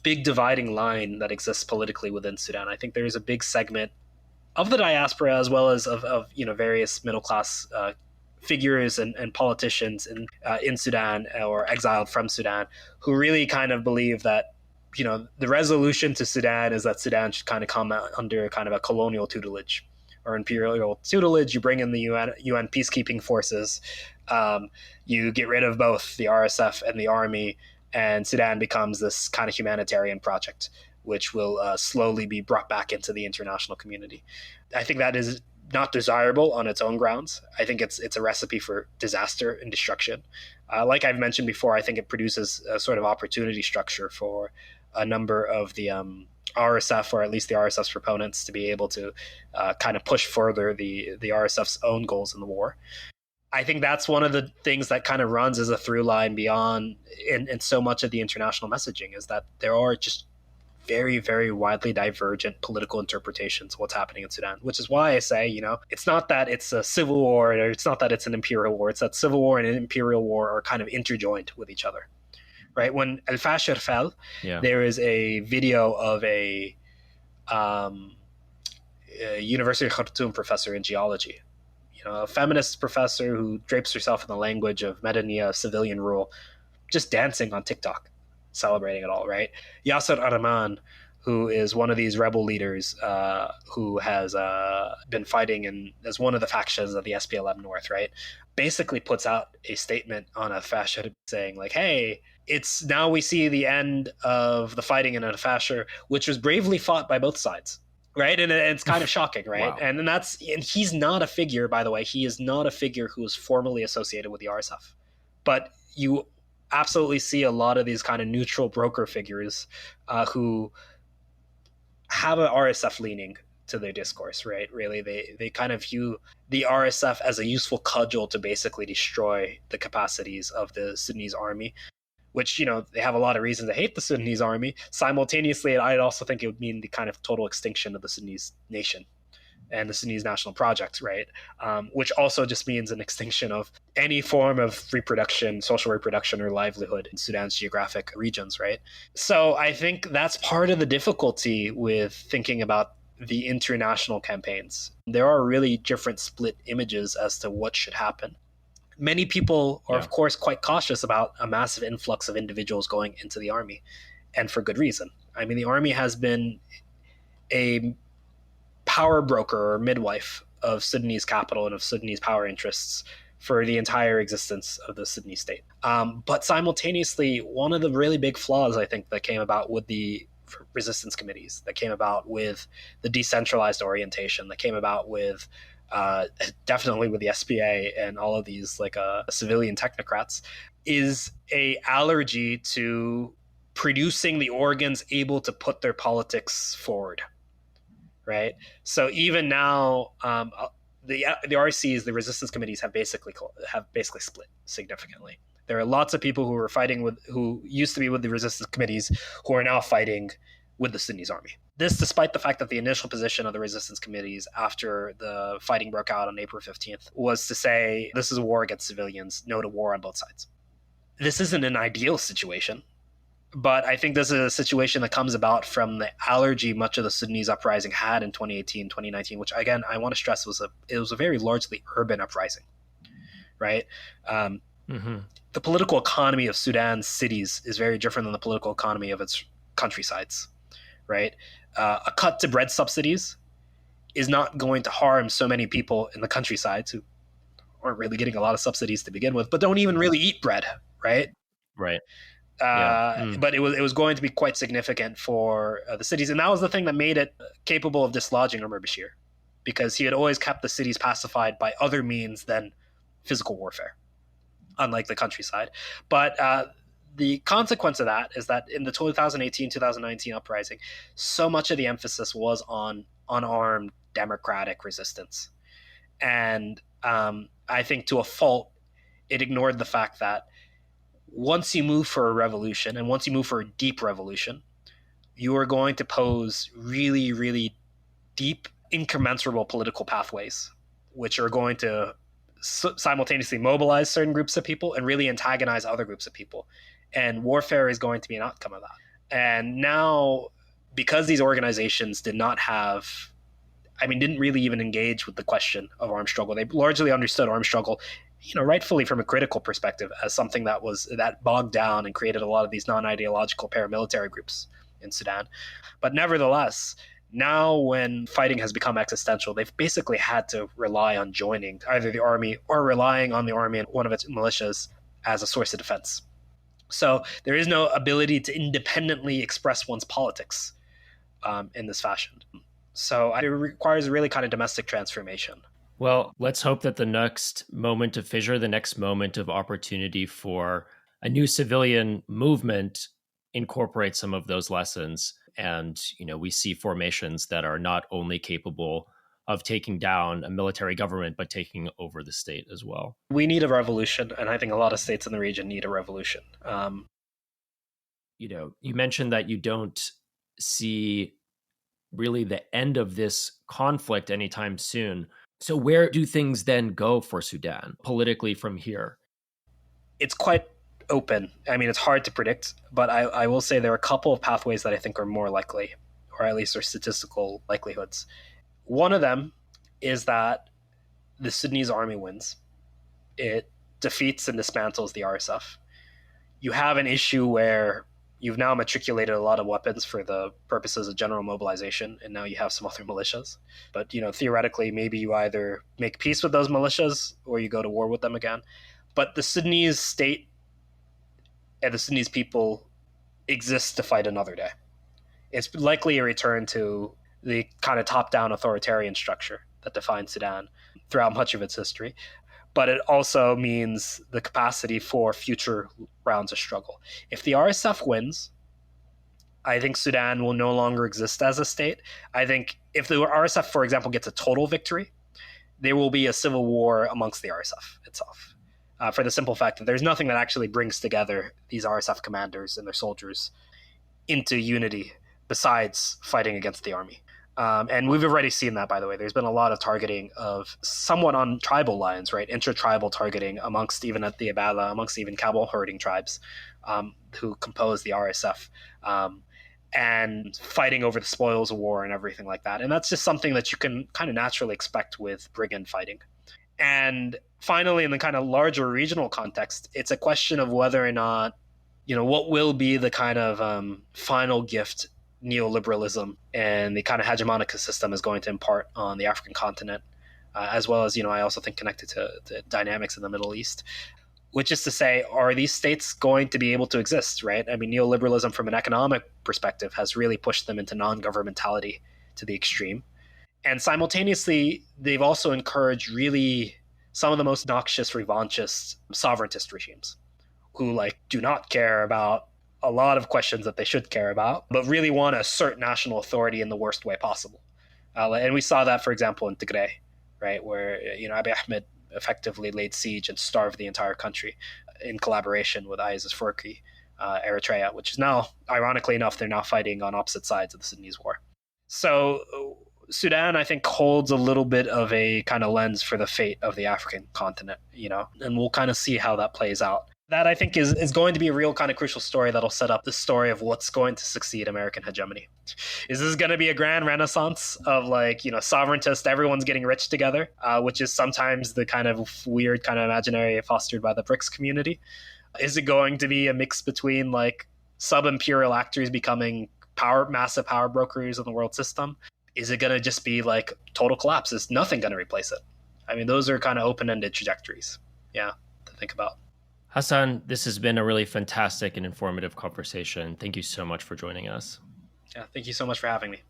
big dividing line that exists politically within Sudan. I think there is a big segment of the diaspora, as well as of various middle class figures and politicians in Sudan or exiled from Sudan, who really kind of believe that the resolution to Sudan is that Sudan should kind of come under kind of a colonial tutelage or imperial tutelage. You bring in the UN peacekeeping forces, you get rid of both the RSF and the army, and Sudan becomes this kind of humanitarian project, which will slowly be brought back into the international community. I think that is not desirable on its own grounds. I think it's a recipe for disaster and destruction. Like I've mentioned before, I think it produces a sort of opportunity structure for a number of the RSF, or at least the RSF's proponents, to be able to kind of push further the RSF's own goals in the war. I think that's one of the things that kind of runs as a through line beyond in so much of the international messaging, is that there are just very, very widely divergent political interpretations of what's happening in Sudan, which is why I say, it's not that it's a civil war, or it's not that it's an imperial war. It's that civil war and an imperial war are kind of interjoined with each other. Right? When Al-Fashir fell, there is a video of a University of Khartoum professor in geology, a feminist professor who drapes herself in the language of Medania civilian rule, just dancing on TikTok, celebrating it all, right? Yasser Araman, who is one of these rebel leaders who has been fighting as one of the factions of the SPLM North, right, basically puts out a statement on Al-Fashir saying like, hey, it's now we see the end of the fighting in Al-Fashir, which was bravely fought by both sides. right? And it's kind of shocking, right? Wow. And he's not a figure, by the way. He is not a figure who is formally associated with the RSF, but you absolutely see a lot of these kind of neutral broker figures who have an RSF leaning to their discourse, right? Really, they kind of view the RSF as a useful cudgel to basically destroy the capacities of the Sudanese army, which, they have a lot of reason to hate the Sudanese army. Simultaneously, I also think it would mean the kind of total extinction of the Sudanese nation and the Sudanese national project, right? Which also just means an extinction of any form of reproduction, social reproduction, or livelihood in Sudan's geographic regions, right? So I think that's part of the difficulty with thinking about the international campaigns. There are really different split images as to what should happen. Many people are, of course, quite cautious about a massive influx of individuals going into the army, and for good reason. I mean, the army has been a power broker or midwife of Sudanese capital and of Sudanese power interests for the entire existence of the Sudanese state. But simultaneously, one of the really big flaws, I think, that came about with the resistance committees, that came about with the decentralized orientation, that came about with definitely with the SPA and all of these civilian technocrats, is a allergy to producing the organs able to put their politics forward, right? So even now, the RCs, the resistance committees, have basically split significantly. There are lots of people who used to be with the resistance committees who are now fighting with the Sudanese army. This, despite the fact that the initial position of the resistance committees after the fighting broke out on April 15th was to say, this is a war against civilians, no to war on both sides. This isn't an ideal situation, but I think this is a situation that comes about from the allergy much of the Sudanese uprising had in 2018, 2019, which, again, I want to stress it was a very largely urban uprising, right? The political economy of Sudan's cities is very different than the political economy of its countrysides, right? A cut to bread subsidies is not going to harm so many people in the countrysides who aren't really getting a lot of subsidies to begin with, but don't even really eat bread, right? Right. But it was going to be quite significant for the cities, and that was the thing that made it capable of dislodging Omar Bashir, because he had always kept the cities pacified by other means than physical warfare, unlike the countryside. But the consequence of that is that in the 2018-2019 uprising, so much of the emphasis was on unarmed democratic resistance, and I think to a fault, it ignored the fact that once you move for a revolution, and once you move for a deep revolution, you are going to pose really, really deep, incommensurable political pathways, which are going to simultaneously mobilize certain groups of people and really antagonize other groups of people. And warfare is going to be an outcome of that. And now, because these organizations didn't really even engage with the question of armed struggle, they largely understood armed struggle, rightfully from a critical perspective, as something that bogged down and created a lot of these non-ideological paramilitary groups in Sudan. But nevertheless, now when fighting has become existential, they've basically had to rely on joining either the army or relying on the army and one of its militias as a source of defense. So there is no ability to independently express one's politics in this fashion. So it requires a really kind of domestic transformation. Well, let's hope that the next moment of fissure, the next moment of opportunity for a new civilian movement incorporates some of those lessons. And, we see formations that are not only capable of taking down a military government, but taking over the state as well. We need a revolution, and I think a lot of states in the region need a revolution. You mentioned that you don't see really the end of this conflict anytime soon. So where do things then go for Sudan politically from here? It's quite open. I mean, it's hard to predict, but I will say there are a couple of pathways that I think are more likely, or at least are statistical likelihoods. One of them is that the Sudanese army wins. It defeats and dismantles the RSF. You have an issue where you've now matriculated a lot of weapons for the purposes of general mobilization, and now you have some other militias. But, theoretically, maybe you either make peace with those militias or you go to war with them again. But the Sudanese state and the Sudanese people exist to fight another day. It's likely a return to the kind of top-down authoritarian structure that defined Sudan throughout much of its history. But it also means the capacity for future rounds of struggle. If the RSF wins, I think Sudan will no longer exist as a state. I think if the RSF, for example, gets a total victory, there will be a civil war amongst the RSF itself. For the simple fact that there's nothing that actually brings together these RSF commanders and their soldiers into unity besides fighting against the army. And we've already seen that, by the way. There's been a lot of targeting of somewhat on tribal lines, right? Intra-tribal targeting amongst even at the Abala, amongst even camel herding tribes who compose the RSF, and fighting over the spoils of war and everything like that. And that's just something that you can kind of naturally expect with brigand fighting. And finally, in the kind of larger regional context, it's a question of whether or not, what will be the kind of final gift neoliberalism and the kind of hegemonic system is going to impart on the African continent, as well as, I also think connected to the dynamics in the Middle East, which is to say, are these states going to be able to exist, right? I mean, neoliberalism from an economic perspective has really pushed them into non-governmentality to the extreme. And simultaneously, they've also encouraged really some of the most noxious, revanchist, sovereigntist regimes who do not care about a lot of questions that they should care about, but really want to assert national authority in the worst way possible. And we saw that, for example, in Tigray, right, where Abiy Ahmed effectively laid siege and starved the entire country in collaboration with Isais Afwerki, Eritrea, which is now, ironically enough, they're now fighting on opposite sides of the Sudanese war. So Sudan, I think, holds a little bit of a kind of lens for the fate of the African continent, and we'll kind of see how that plays out. That, I think, is going to be a real kind of crucial story that'll set up the story of what's going to succeed American hegemony. Is this going to be a grand renaissance of sovereigntist, everyone's getting rich together, which is sometimes the kind of weird kind of imaginary fostered by the BRICS community? Is it going to be a mix between sub-imperial actors becoming massive power brokers in the world system? Is it going to just be total collapse? Is nothing going to replace it? I mean, those are kind of open-ended trajectories, to think about. Hassan, this has been a really fantastic and informative conversation. Thank you so much for joining us. Yeah, thank you so much for having me.